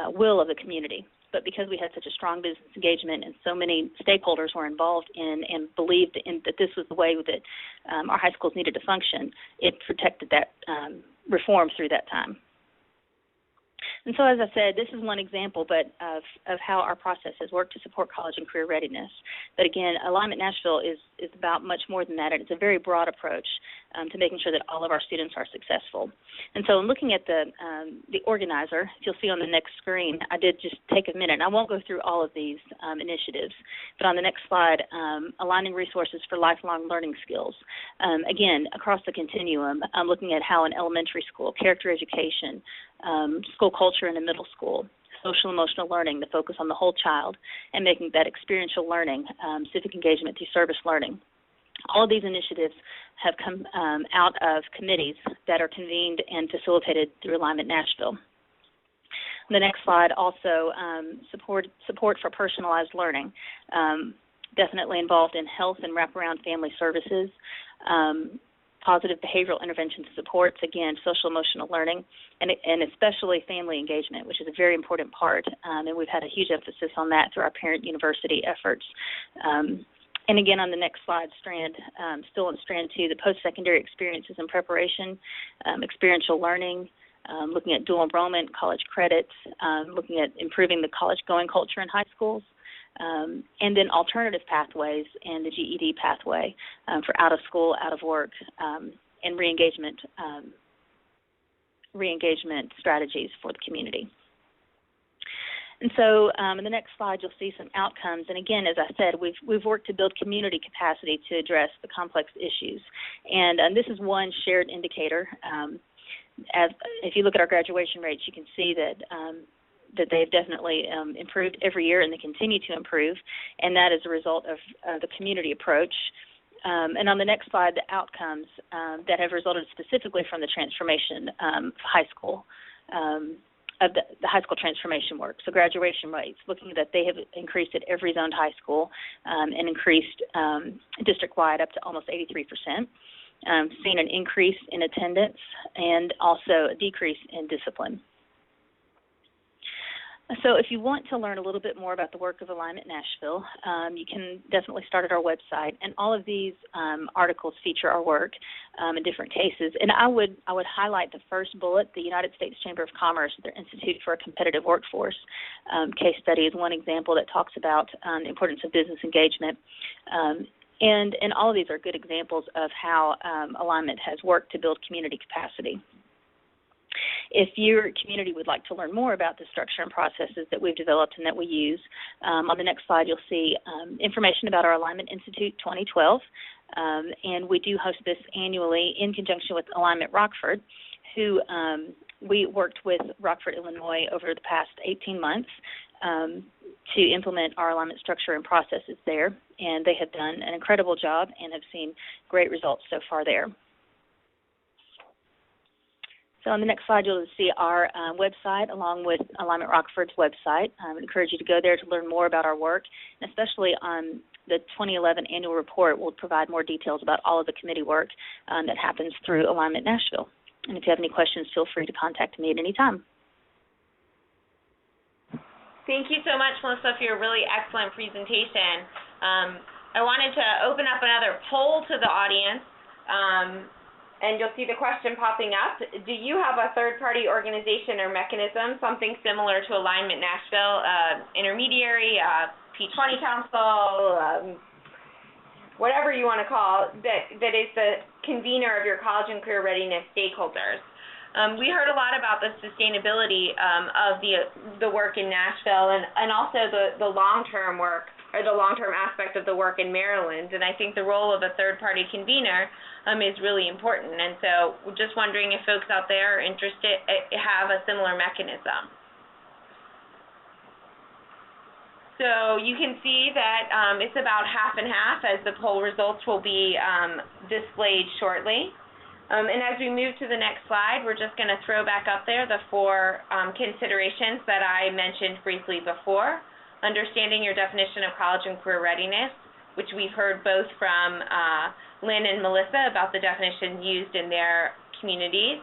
will of the community. But because we had such a strong business engagement and so many stakeholders were involved in and believed in that this was the way that our high schools needed to function, it protected that reform through that time. And so, as I said, this is one example of how our process has worked to support college and career readiness. But again, Alignment Nashville is about much more than that, and it's a very broad approach to making sure that all of our students are successful. And so in looking at the organizer, if you'll see on the next screen, I did just take a minute. And I won't go through all of these initiatives, but on the next slide, aligning resources for lifelong learning skills. Again, across the continuum, looking at how an elementary school, character education, school culture in a middle school, social emotional learning, the focus on the whole child, and making that experiential learning, civic engagement through service learning. All of these initiatives have come out of committees that are convened and facilitated through Alignment Nashville. The next slide also support for personalized learning, definitely involved in health and wraparound family services, positive behavioral interventions and supports, again, social emotional learning, and especially family engagement, which is a very important part, and we've had a huge emphasis on that through our parent university efforts. And again, on the next slide, still on strand 2, the post-secondary experiences and preparation, experiential learning, looking at dual enrollment, college credits, looking at improving the college-going culture in high schools, and then alternative pathways and the GED pathway for out of school, out of work, and re-engagement strategies for the community. And so in the next slide, you'll see some outcomes. And again, as I said, we've worked to build community capacity to address the complex issues. And this is one shared indicator. If you look at our graduation rates, you can see that they've definitely improved every year, and they continue to improve, and that is a result of the community approach. And on the next slide, the outcomes that have resulted specifically from the transformation high school, of the high school transformation work. So graduation rates, looking that they have increased at every zoned high school and increased district-wide up to almost 83%, seen an increase in attendance and also a decrease in discipline. So if you want to learn a little bit more about the work of Alignment Nashville, you can definitely start at our website. And all of these articles feature our work in different cases. And I would highlight the first bullet, the United States Chamber of Commerce, their Institute for a Competitive Workforce case study is one example that talks about the importance of business engagement. And all of these are good examples of how Alignment has worked to build community capacity. If your community would like to learn more about the structure and processes that we've developed and that we use, on the next slide you'll see information about our Alignment Institute 2012, and we do host this annually in conjunction with Alignment Rockford, who we worked with Rockford, Illinois over the past 18 months to implement our alignment structure and processes there, and they have done an incredible job and have seen great results so far there. So on the next slide, you'll see our website along with Alignment Rockford's website. I would encourage you to go there to learn more about our work, and especially on the 2011 annual report will provide more details about all of the committee work that happens through Alignment Nashville. And if you have any questions, feel free to contact me at any time. Thank you so much, Melissa, for your really excellent presentation. I wanted to open up another poll to the audience. And you'll see the question popping up. Do you have a third-party organization or mechanism, something similar to Alignment Nashville, intermediary, P20 council, whatever you want to call, that is the convener of your college and career readiness stakeholders? We heard a lot about the sustainability of the work in Nashville and also the long-term work, or the long-term aspect of the work in Maryland, and I think the role of a third-party convener is really important. And so just wondering if folks out there are interested, have a similar mechanism. So you can see that it's about half and half, as the poll results will be displayed shortly. And as we move to the next slide, we're just going to throw back up there the four considerations that I mentioned briefly before. Understanding your definition of college and career readiness, which we've heard both from Lynn and Melissa about the definition used in their communities.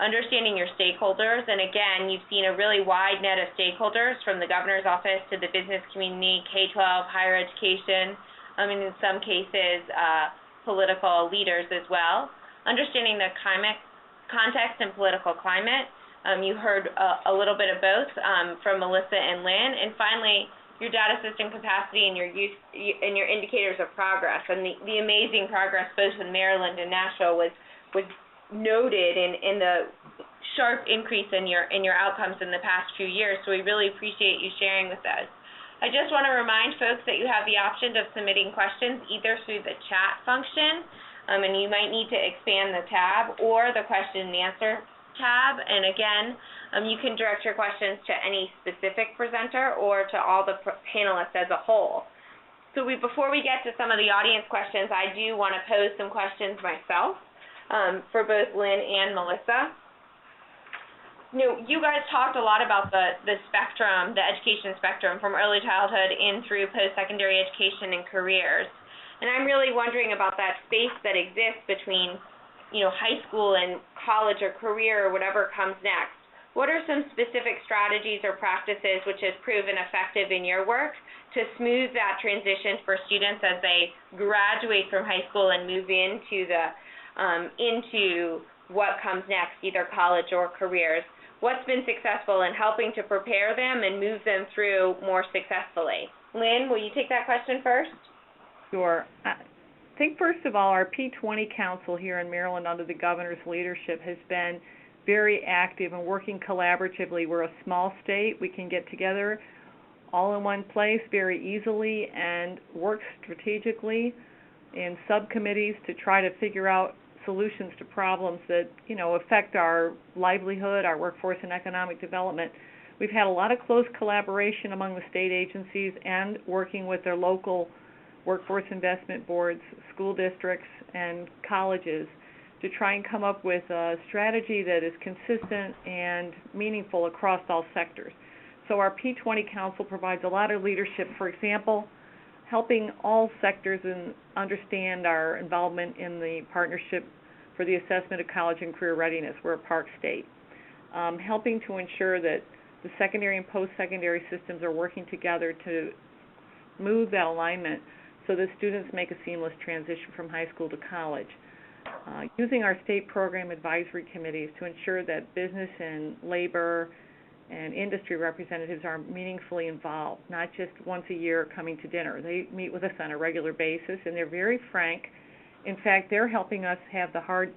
Understanding your stakeholders, and again, you've seen a really wide net of stakeholders, from the governor's office to the business community, K-12, higher education, and in some cases, political leaders as well. Understanding the climate, context and political climate. You heard a little bit of both from Melissa and Lynn. And finally, your data system capacity and your use and your indicators of progress. And the amazing progress both in Maryland and Nashville was noted in the sharp increase in your outcomes in the past few years. So we really appreciate you sharing with us. I just want to remind folks that you have the option of submitting questions either through the chat function, and you might need to expand the tab, or the question and answer tab. And again, you can direct your questions to any specific presenter or to all the panelists as a whole. So before we get to some of the audience questions, I do want to pose some questions myself for both Lynn and Melissa. You guys talked a lot about the spectrum, the education spectrum, from early childhood in through post-secondary education and careers. And I'm really wondering about that space that exists between high school and college or career or whatever comes next. What are some specific strategies or practices which have proven effective in your work to smooth that transition for students as they graduate from high school and move into what comes next, either college or careers? What's been successful in helping to prepare them and move them through more successfully? Lynn, will you take that question first? Sure. I think, first of all, our P20 Council here in Maryland under the governor's leadership has been very active and working collaboratively. We're a small state. We can get together all in one place very easily and work strategically in subcommittees to try to figure out solutions to problems that, affect our livelihood, our workforce and economic development. We've had a lot of close collaboration among the state agencies and working with their local workforce investment boards, school districts, and colleges to try and come up with a strategy that is consistent and meaningful across all sectors. So our P20 Council provides a lot of leadership, for example, helping all sectors understand our involvement in the Partnership for the Assessment of College and Career Readiness. We're a PARC state. Helping to ensure that the secondary and post-secondary systems are working together to smooth that alignment so that students make a seamless transition from high school to college. Using our state program advisory committees to ensure that business and labor and industry representatives are meaningfully involved, not just once a year coming to dinner. They meet with us on a regular basis, and they're very frank. In fact, they're helping us have the hard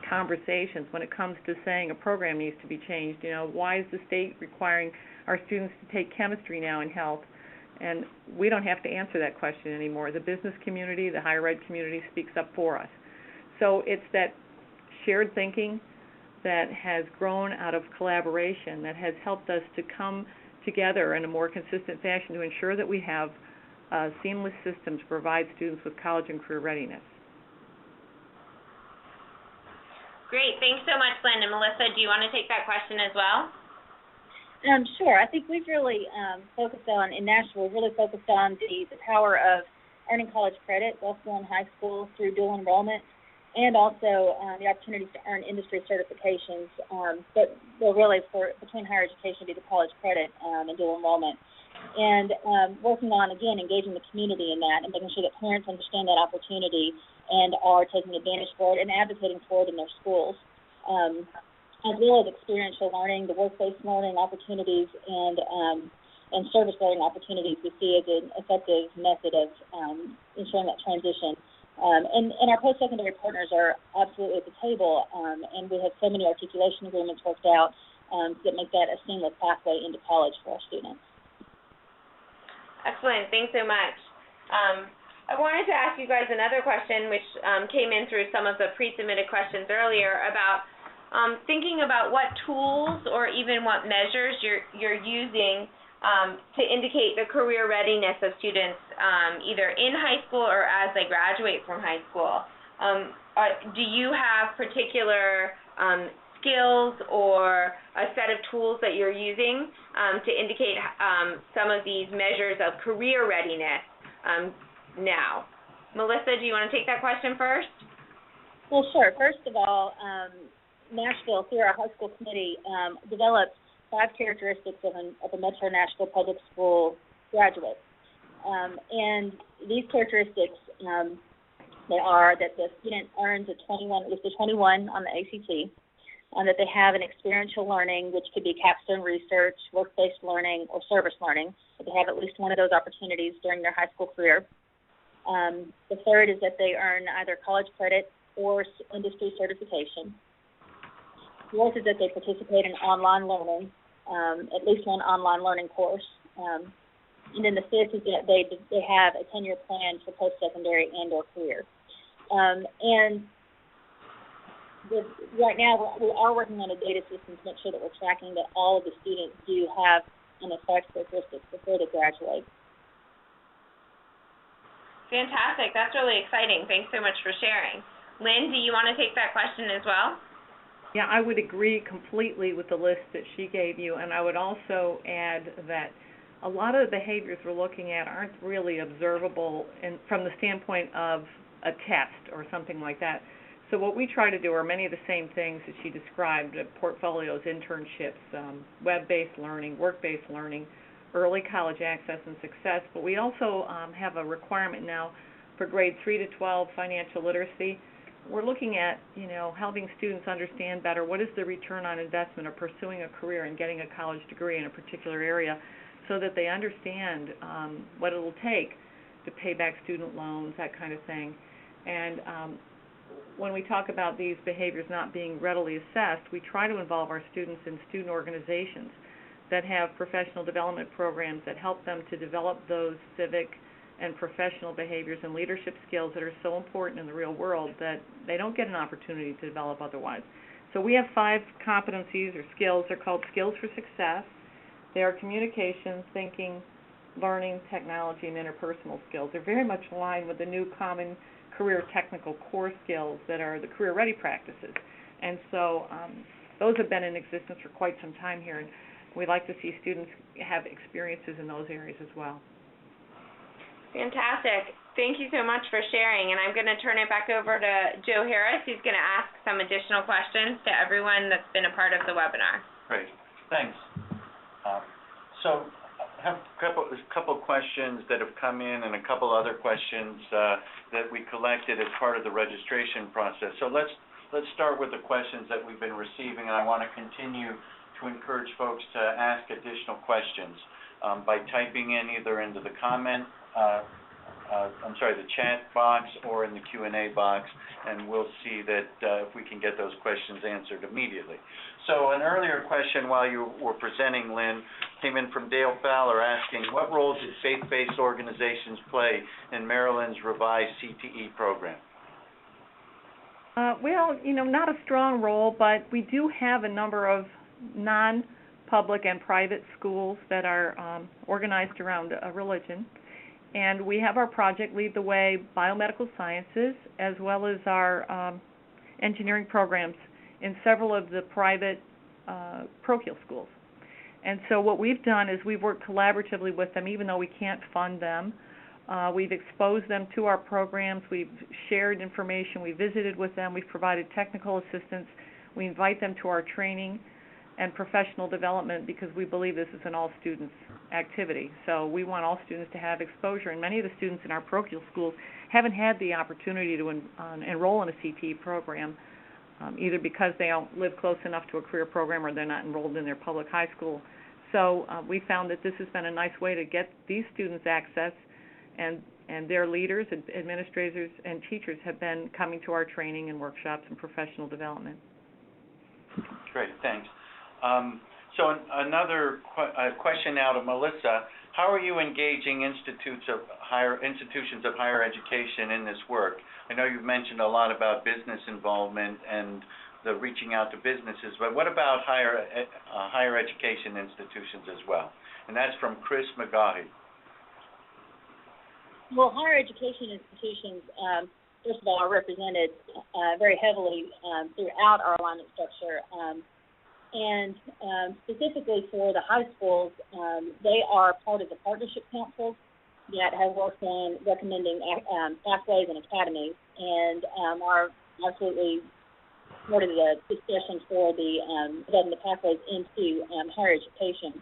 conversations when it comes to saying a program needs to be changed. Why is the state requiring our students to take chemistry now in health? And we don't have to answer that question anymore. The business community, the higher ed community speaks up for us. So it's that shared thinking that has grown out of collaboration that has helped us to come together in a more consistent fashion to ensure that we have a seamless system to provide students with college and career readiness. Great. Thanks so much, Lynn. And Melissa, do you want to take that question as well? Sure. I think we've really focused on, in Nashville, we've really focused on the power of earning college credit, both school and high school, through dual enrollment, and also the opportunities to earn industry certifications, but really between higher education due to college credit and dual enrollment. And working on, again, engaging the community in that and making sure that parents understand that opportunity and are taking advantage for it and advocating for it in their schools, as well as experiential learning, the work-based learning opportunities, and service learning opportunities we see as an effective method of ensuring that transition And our post-secondary partners are absolutely at the table, and we have so many articulation agreements worked out that make that a seamless pathway into college for our students. Excellent. Thanks so much. I wanted to ask you guys another question, which came in through some of the pre-submitted questions earlier about thinking about what tools or even what measures you're using to indicate the career readiness of students either in high school or as they graduate from high school. Do you have particular skills or a set of tools that you're using to indicate some of these measures of career readiness now? Melissa, do you want to take that question first? Well, sure. First of all, Nashville, through our high school committee, developed 5 characteristics of a Metro Nashville public school graduate. And these characteristics, they are that the student earns at least a 21 on the ACT, that they have an experiential learning, which could be capstone research, work-based learning, or service learning, that they have at least one of those opportunities during their high school career. The third is that they earn either college credit or industry certification. The fourth is that they participate in online learning, at least one online learning course. And then the fifth is that they have a 10-year plan for post-secondary and or career. Right now, we are working on a data system to make sure that we're tracking that all of the students do have an effect characteristics before they graduate. Fantastic. That's really exciting. Thanks so much for sharing. Lynn, do you want to take that question as well? Yeah, I would agree completely with the list that she gave you, and I would also add that a lot of the behaviors we're looking at aren't really observable from the standpoint of a test or something like that. So what we try to do are many of the same things that she described: portfolios, internships, web-based learning, work-based learning, early college access and success. But we also have a requirement now for grade 3 to 12 financial literacy. We're looking at, helping students understand better what is the return on investment of pursuing a career and getting a college degree in a particular area, so that they understand what it will take to pay back student loans, that kind of thing. And when we talk about these behaviors not being readily assessed, we try to involve our students in student organizations that have professional development programs that help them to develop those civic and professional behaviors and leadership skills that are so important in the real world that they don't get an opportunity to develop otherwise. So we have 5 competencies or skills. They're called Skills for Success. They are communication, thinking, learning, technology, and interpersonal skills. They're very much aligned with the new common career technical core skills that are the career ready practices. And so those have been in existence for quite some time here, and we'd like to see students have experiences in those areas as well. Fantastic. Thank you so much for sharing, and I'm going to turn it back over to Joe Harris, who's going to ask some additional questions to everyone that's been a part of the webinar. Great. Thanks. So I have a couple questions that have come in and a couple other questions that we collected as part of the registration process. So let's start with the questions that we've been receiving, and I want to continue to encourage folks to ask additional questions by typing in either into the the chat box or in the Q&A box, and we'll see that if we can get those questions answered immediately. So an earlier question while you were presenting, Lynn, came in from Dale Fowler asking, what role did faith-based organizations play in Maryland's revised CTE program? Well, not a strong role, but we do have a number of non-public and private schools that are organized around a religion. And we have our project Lead the Way Biomedical Sciences, as well as our engineering programs in several of the private parochial schools. And so what we've done is we've worked collaboratively with them, even though we can't fund them. We've exposed them to our programs. We've shared information. We visited with them. We've provided technical assistance. We invite them to our training and professional development because we believe this is an all-students activity. So we want all students to have exposure, and many of the students in our parochial schools haven't had the opportunity to enroll in a CTE program, either because they don't live close enough to a career program or they're not enrolled in their public high school. So we found that this has been a nice way to get these students access and their leaders, administrators, and teachers have been coming to our training and workshops and professional development. Great, thanks. So another question now to Melissa. How are you engaging institutions of higher education in this work? I know you've mentioned a lot about business involvement and the reaching out to businesses, but what about higher education institutions as well? And that's from Chris McGaughy. Well, higher education institutions, first of all, are represented very heavily throughout our alignment structure. And specifically for the high schools, they are part of the partnership councils that have worked on recommending pathways and academies, and are absolutely part of the discussion for the pathways into higher education.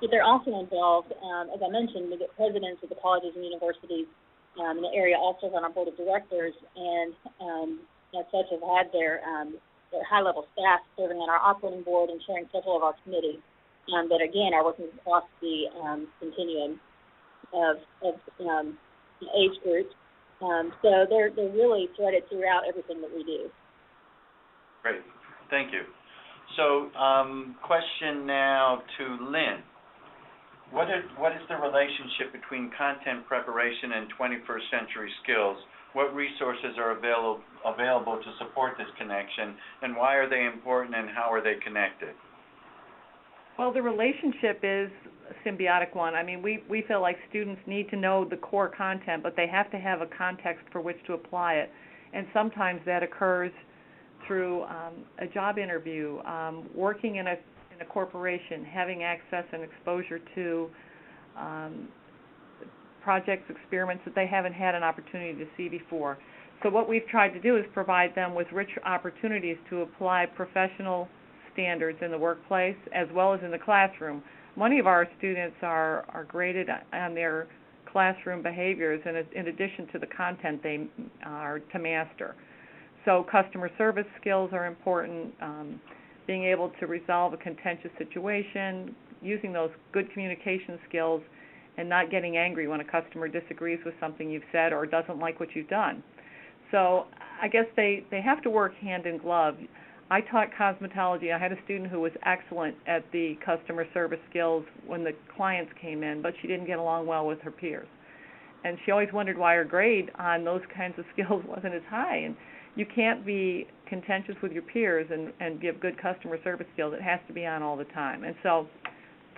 But they're also involved, as I mentioned, we get presidents of the colleges and universities in the area also on our board of directors, and as such have had their high-level staff serving on our operating board and chairing several of our committees that, again, are working across the continuum of age groups. So they're really threaded throughout everything that we do. Great. Thank you. So question now to Lynn. What is the relationship between content preparation and 21st century skills? What resources are available to support this connection, and why are they important, and how are they connected? Well, the relationship is a symbiotic one. I mean, we feel like students need to know the core content, but they have to have a context for which to apply it. And sometimes that occurs through a job interview, working in a corporation, having access and exposure to projects, experiments that they haven't had an opportunity to see before. So what we've tried to do is provide them with rich opportunities to apply professional standards in the workplace as well as in the classroom. Many of our students are graded on their classroom behaviors in addition to the content they are to master. So customer service skills are important, being able to resolve a contentious situation, using those good communication skills, and not getting angry when a customer disagrees with something you've said or doesn't like what you've done. So I guess they have to work hand in glove. I taught cosmetology. I had a student who was excellent at the customer service skills when the clients came in, but she didn't get along well with her peers. And she always wondered why her grade on those kinds of skills wasn't as high. And you can't be contentious with your peers and give good customer service skills. It has to be on all the time. And so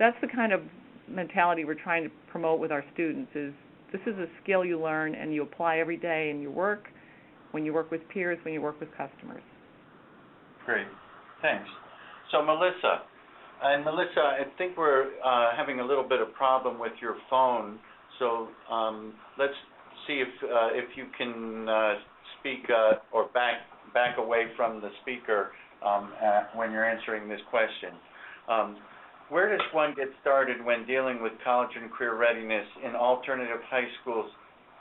that's the kind of mentality we're trying to promote with our students is this is a skill you learn and you apply every day in your work, when you work with peers, when you work with customers. Great. Thanks. So Melissa, I think we're having a little bit of problem with your phone, so let's see if you can speak or back away from the speaker when you're answering this question. Where does one get started when dealing with college and career readiness in alternative high schools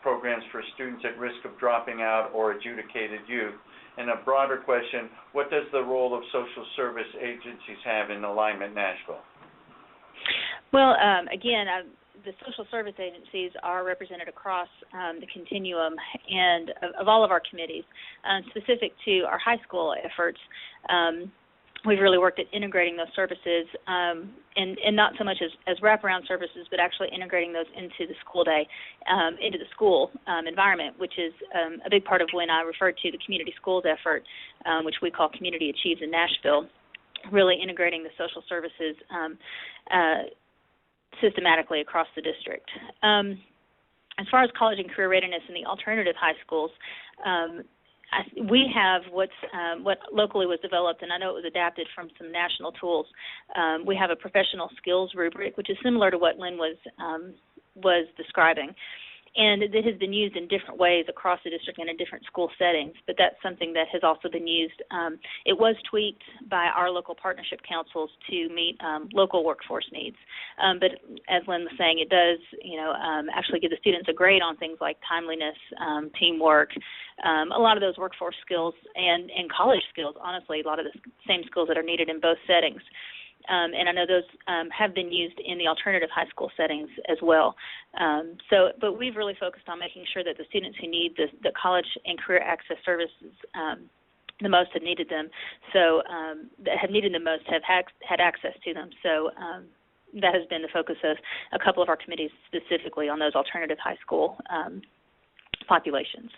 programs for students at risk of dropping out or adjudicated youth? And a broader question, what does the role of social service agencies have in Alignment Nashville? Well, again, the social service agencies are represented across the continuum and of all of our committees. Specific to our high school efforts, we've really worked at integrating those services and not so much as wraparound services, but actually integrating those into the school day, into the school environment, which is a big part of when I referred to the community schools effort, which we call Community Achieves in Nashville, really integrating the social services systematically across the district. As far as college and career readiness in the alternative high schools, we have what locally was developed, and I know it was adapted from some national tools. We have a professional skills rubric, which is similar to what Lynn was describing. And it has been used in different ways across the district and in different school settings, but that's something that has also been used. It was tweaked by our local partnership councils to meet local workforce needs. But as Lynn was saying, it does, actually give the students a grade on things like timeliness, teamwork, a lot of those workforce skills and college skills, honestly, a lot of the same skills that are needed in both settings. and I know those have been used in the alternative high school settings as well. But we've really focused on making sure that the students who need the college and career access services the most have needed them, that have needed them most have had access to them. So that has been the focus of a couple of our committees specifically on those alternative high school populations.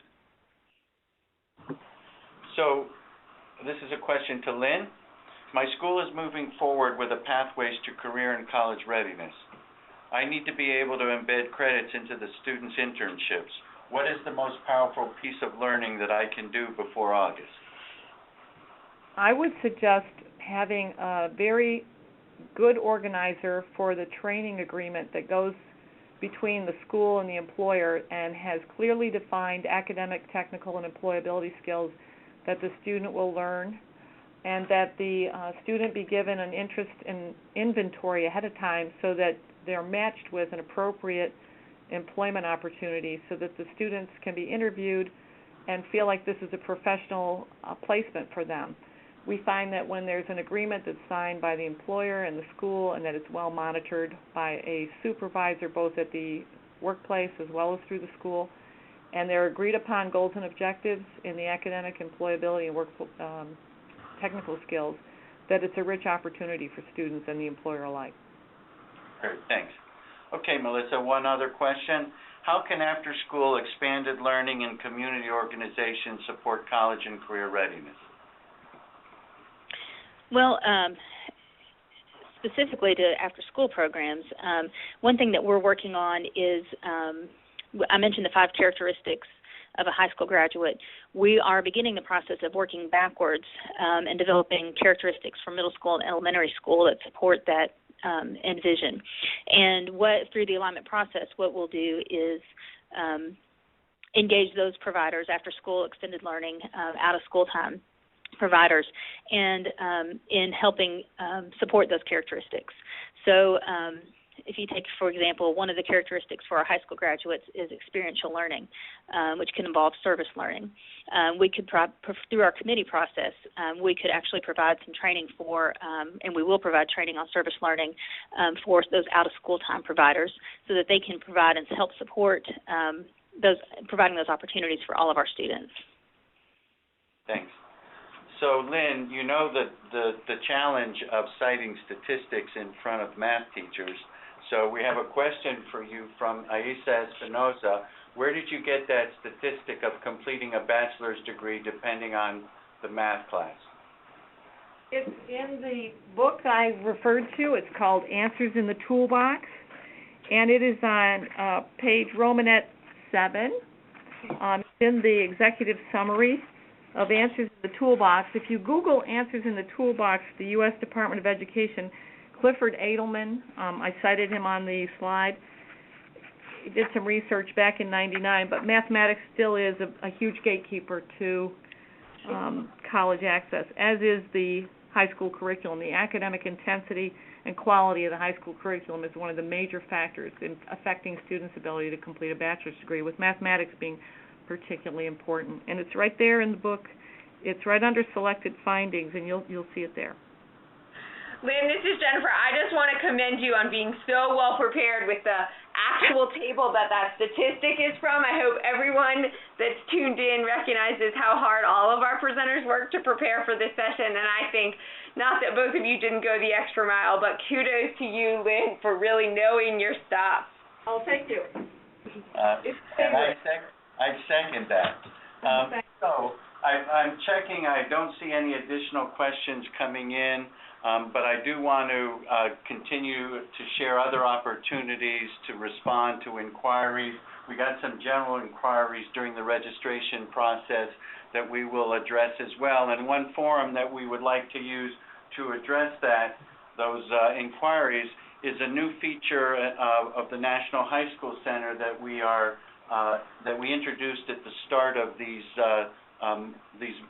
So this is a question to Lynn. My school is moving forward with a pathways to career and college readiness. I need to be able to embed credits into the students' internships. What is the most powerful piece of learning that I can do before August? I would suggest having a very good organizer for the training agreement that goes between the school and the employer and has clearly defined academic, technical, and employability skills that the student will learn, and that the student be given an interest in inventory ahead of time so that they're matched with an appropriate employment opportunity so that the students can be interviewed and feel like this is a professional placement for them. We find that when there's an agreement that's signed by the employer and the school and that it's well monitored by a supervisor both at the workplace as well as through the school, and there are agreed upon goals and objectives in the academic, employability, and work technical skills, that it's a rich opportunity for students and the employer alike. Great, thanks. Okay, Melissa, one other question. How can after-school expanded learning and community organizations support college and career readiness? Well, specifically to after-school programs, one thing that we're working on is, I mentioned the 5 characteristics of a high school graduate. We are beginning the process of working backwards and developing characteristics for middle school and elementary school that support that end vision. And through the alignment process, what we'll do is engage those providers, after-school extended learning, out-of-school time providers, and in helping support those characteristics. So if you take, for example, one of the characteristics for our high school graduates is experiential learning, which can involve service learning. We could, through our committee process, we could actually provide some training for, and we will provide training on service learning for those out-of-school time providers so that they can provide and help support providing those opportunities for all of our students. Thanks. So, Lynn, you know the challenge of citing statistics in front of math teachers. So we have a question for you from Aisa Espinoza. Where did you get that statistic of completing a bachelor's degree depending on the math class? It's in the book I referred to. It's called Answers in the Toolbox, and it is on page Romanet 7. It's in the executive summary of Answers in the Toolbox. If you Google Answers in the Toolbox, the U.S. Department of Education, Clifford Edelman, I cited him on the slide. He did some research back in '99, but mathematics still is a huge gatekeeper to college access, as is the high school curriculum. The academic intensity and quality of the high school curriculum is one of the major factors in affecting students' ability to complete a bachelor's degree, with mathematics being particularly important. And it's right there in the book. It's right under selected findings, and you'll see it there. Lynn, this is Jennifer. I just want to commend you on being so well prepared with the actual table that statistic is from. I hope everyone that's tuned in recognizes how hard all of our presenters work to prepare for this session. And I think, not that both of you didn't go the extra mile, but kudos to you, Lynn, for really knowing your stuff. Oh, thank you. And I second that. So I'm checking. I don't see any additional questions coming in. But I do want to continue to share other opportunities to respond to inquiries. We got some general inquiries during the registration process that we will address as well. And one forum that we would like to use to address those inquiries is a new feature of the National High School Center that we introduced at the start of these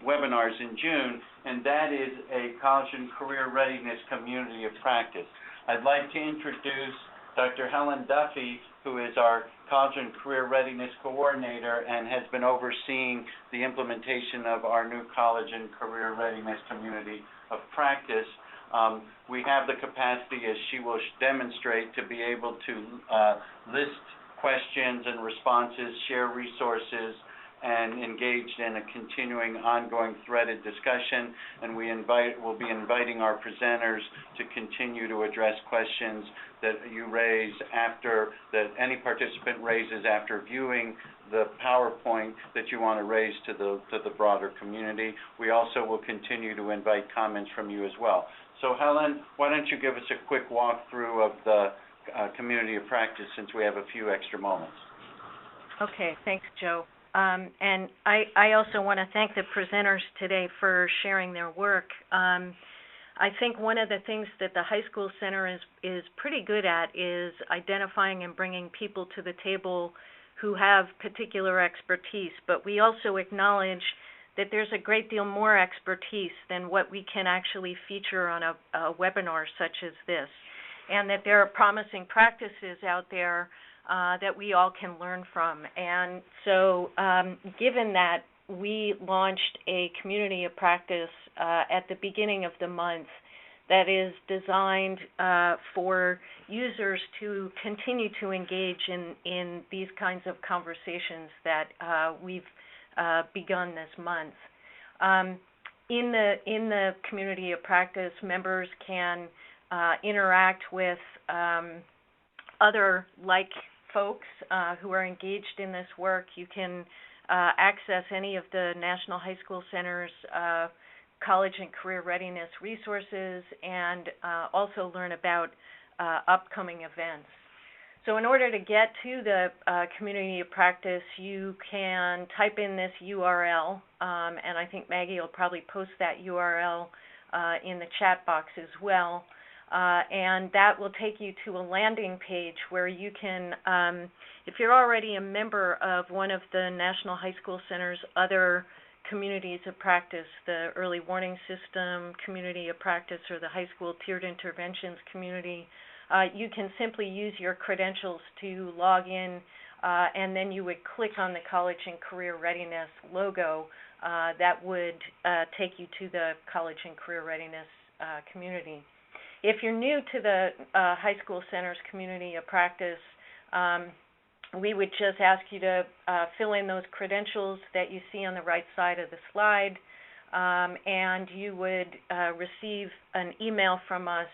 webinars in June, and that is a college and career readiness community of practice. I'd like to introduce Dr. Helen Duffy, who is our college and career readiness coordinator and has been overseeing the implementation of our new college and career readiness community of practice. We have the capacity, as she will demonstrate, to be able to list questions and responses, share resources, and engaged in a continuing, ongoing threaded discussion. And we'll be inviting our presenters to continue to address questions that you raise that any participant raises after viewing the PowerPoint that you want to raise to the broader community. We also will continue to invite comments from you as well. So Helen, why don't you give us a quick walkthrough of the community of practice, since we have a few extra moments. Okay, thanks, Joe. And I also want to thank the presenters today for sharing their work. I think one of the things that the High School Center is pretty good at is identifying and bringing people to the table who have particular expertise, but we also acknowledge that there's a great deal more expertise than what we can actually feature on a webinar such as this, and that there are promising practices out there that we all can learn from. And so given that, we launched a community of practice at the beginning of the month that is designed for users to continue to engage in these kinds of conversations that we've begun this month. In the community of practice, members can interact with other like folks who are engaged in this work. You can access any of the National High School Center's college and career readiness resources, and also learn about upcoming events. So in order to get to the community of practice, you can type in this URL, and I think Maggie will probably post that URL in the chat box as well. And that will take you to a landing page where you can, if you're already a member of one of the National High School Center's other communities of practice, the Early Warning System community of practice or the High School Tiered Interventions community, you can simply use your credentials to log in, and then you would click on the College and Career Readiness logo. That would take you to the College and Career Readiness community. If you're new to the High School Center's community of practice, we would just ask you to fill in those credentials that you see on the right side of the slide, and you would receive an email from us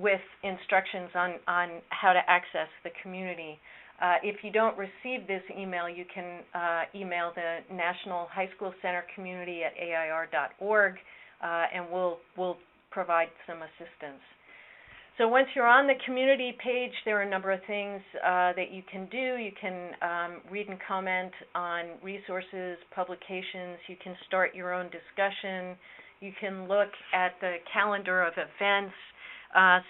with instructions on how to access the community. If you don't receive this email, you can email the National High School Center community at AIR.org, and we'll provide some assistance. So once you're on the community page, there are a number of things that you can do. You can read and comment on resources, publications. You can start your own discussion. You can look at the calendar of events.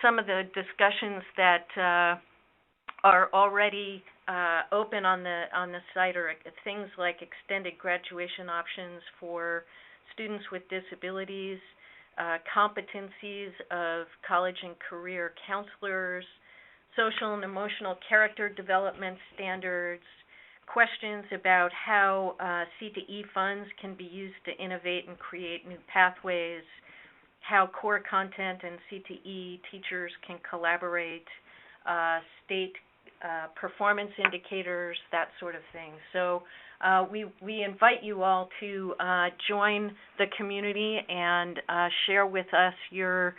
Some of the discussions that are already open on the site are things like extended graduation options for students with disabilities, competencies of college and career counselors, social and emotional character development standards, questions about how C2E funds can be used to innovate and create new pathways, how core content and C2E teachers can collaborate, state performance indicators, that sort of thing. So we invite you all to join the community and share with us your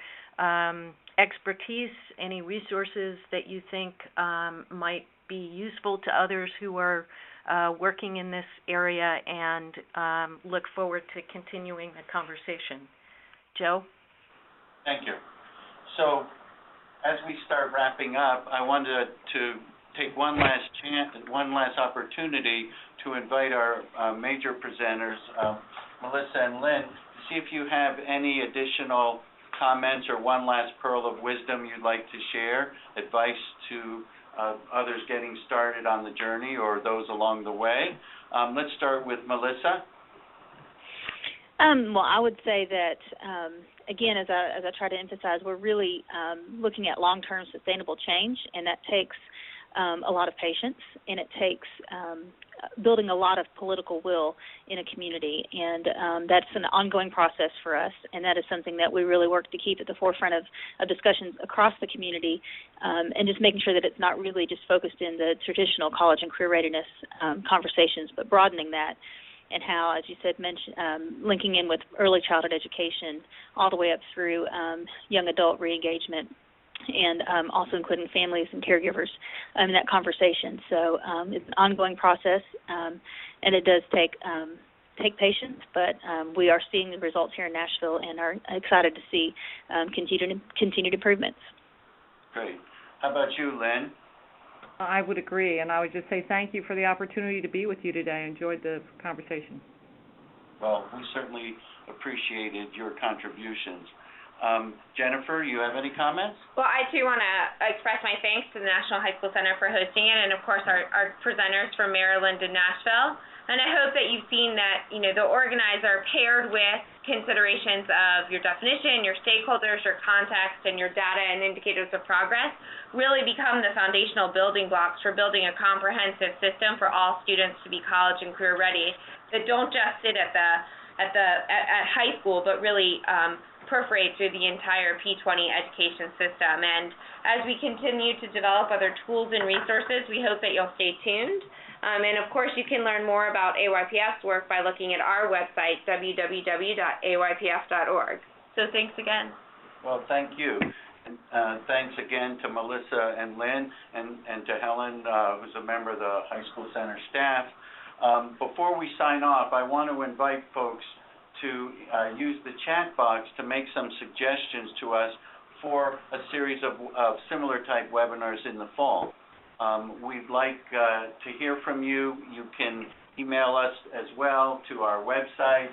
expertise, any resources that you think might be useful to others who are working in this area, and look forward to continuing the conversation. Joe? Thank you. So as we start wrapping up, I wanted to take one last opportunity to invite our major presenters, Melissa and Lynn, to see if you have any additional comments or one last pearl of wisdom you'd like to share, advice to others getting started on the journey or those along the way. Let's start with Melissa. Well, I would say that, again, as I try to emphasize, we're really looking at long-term sustainable change, and that takes a lot of patience, and it takes building a lot of political will in a community, and that's an ongoing process for us, and that is something that we really work to keep at the forefront of discussions across the community, and just making sure that it's not really just focused in the traditional college and career readiness conversations, but broadening that, and how, as you said, linking in with early childhood education all the way up through young adult re-engagement, and also including families and caregivers in that conversation. So it's an ongoing process, and it does take patience, but we are seeing the results here in Nashville and are excited to see continued improvements. Great. How about you, Lynn? I would agree, and I would just say thank you for the opportunity to be with you today. I enjoyed the conversation. Well, we certainly appreciated your contributions. Jennifer, you have any comments? Well, I too want to express my thanks to the National High School Center for hosting it, and of course our presenters from Maryland and Nashville. And I hope that you've seen that, the organizer paired with considerations of your definition, your stakeholders, your context, and your data and indicators of progress really become the foundational building blocks for building a comprehensive system for all students to be college and career ready that don't just sit at high school, but really perforate through the entire P20 education system. And as we continue to develop other tools and resources, we hope that you'll stay tuned. And of course, you can learn more about AYPF's work by looking at our website, www.aypf.org. So thanks again. Well, thank you. And thanks again to Melissa and Lynn, and to Helen, who's a member of the High School Center staff. Before we sign off, I want to invite folks to use the chat box to make some suggestions to us for a series of similar type webinars in the fall. We'd like to hear from you. You can email us as well to our website,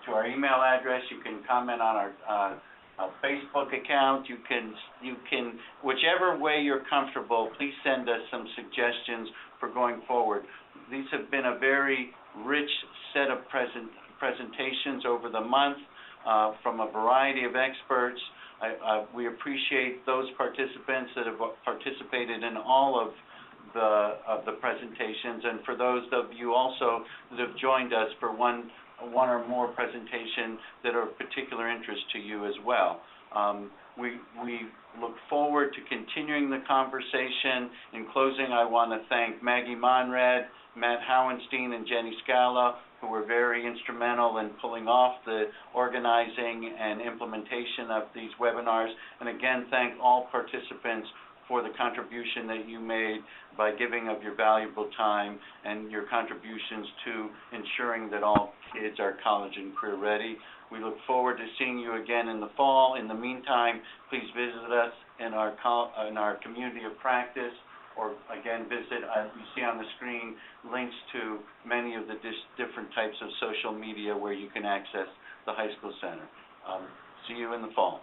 to our email address. You can comment on our Facebook account. You can, whichever way you're comfortable, please send us some suggestions for going forward. These have been a very rich set of presentations over the month from a variety of experts. We appreciate those participants that have participated in all of the presentations, and for those of you also that have joined us for one or more presentations that are of particular interest to you as well. We look forward to continuing the conversation. In closing, I want to thank Maggie Monrad, Matt Howenstein, and Jenny Scala, who were very instrumental in pulling off the organizing and implementation of these webinars. And again, thank all participants for the contribution that you made by giving of your valuable time and your contributions to ensuring that all kids are college and career ready. We look forward to seeing you again in the fall. In the meantime, please visit us in our community of practice, or again, visit, you see on the screen, links to many of the different types of social media where you can access the High School Center. See you in the fall.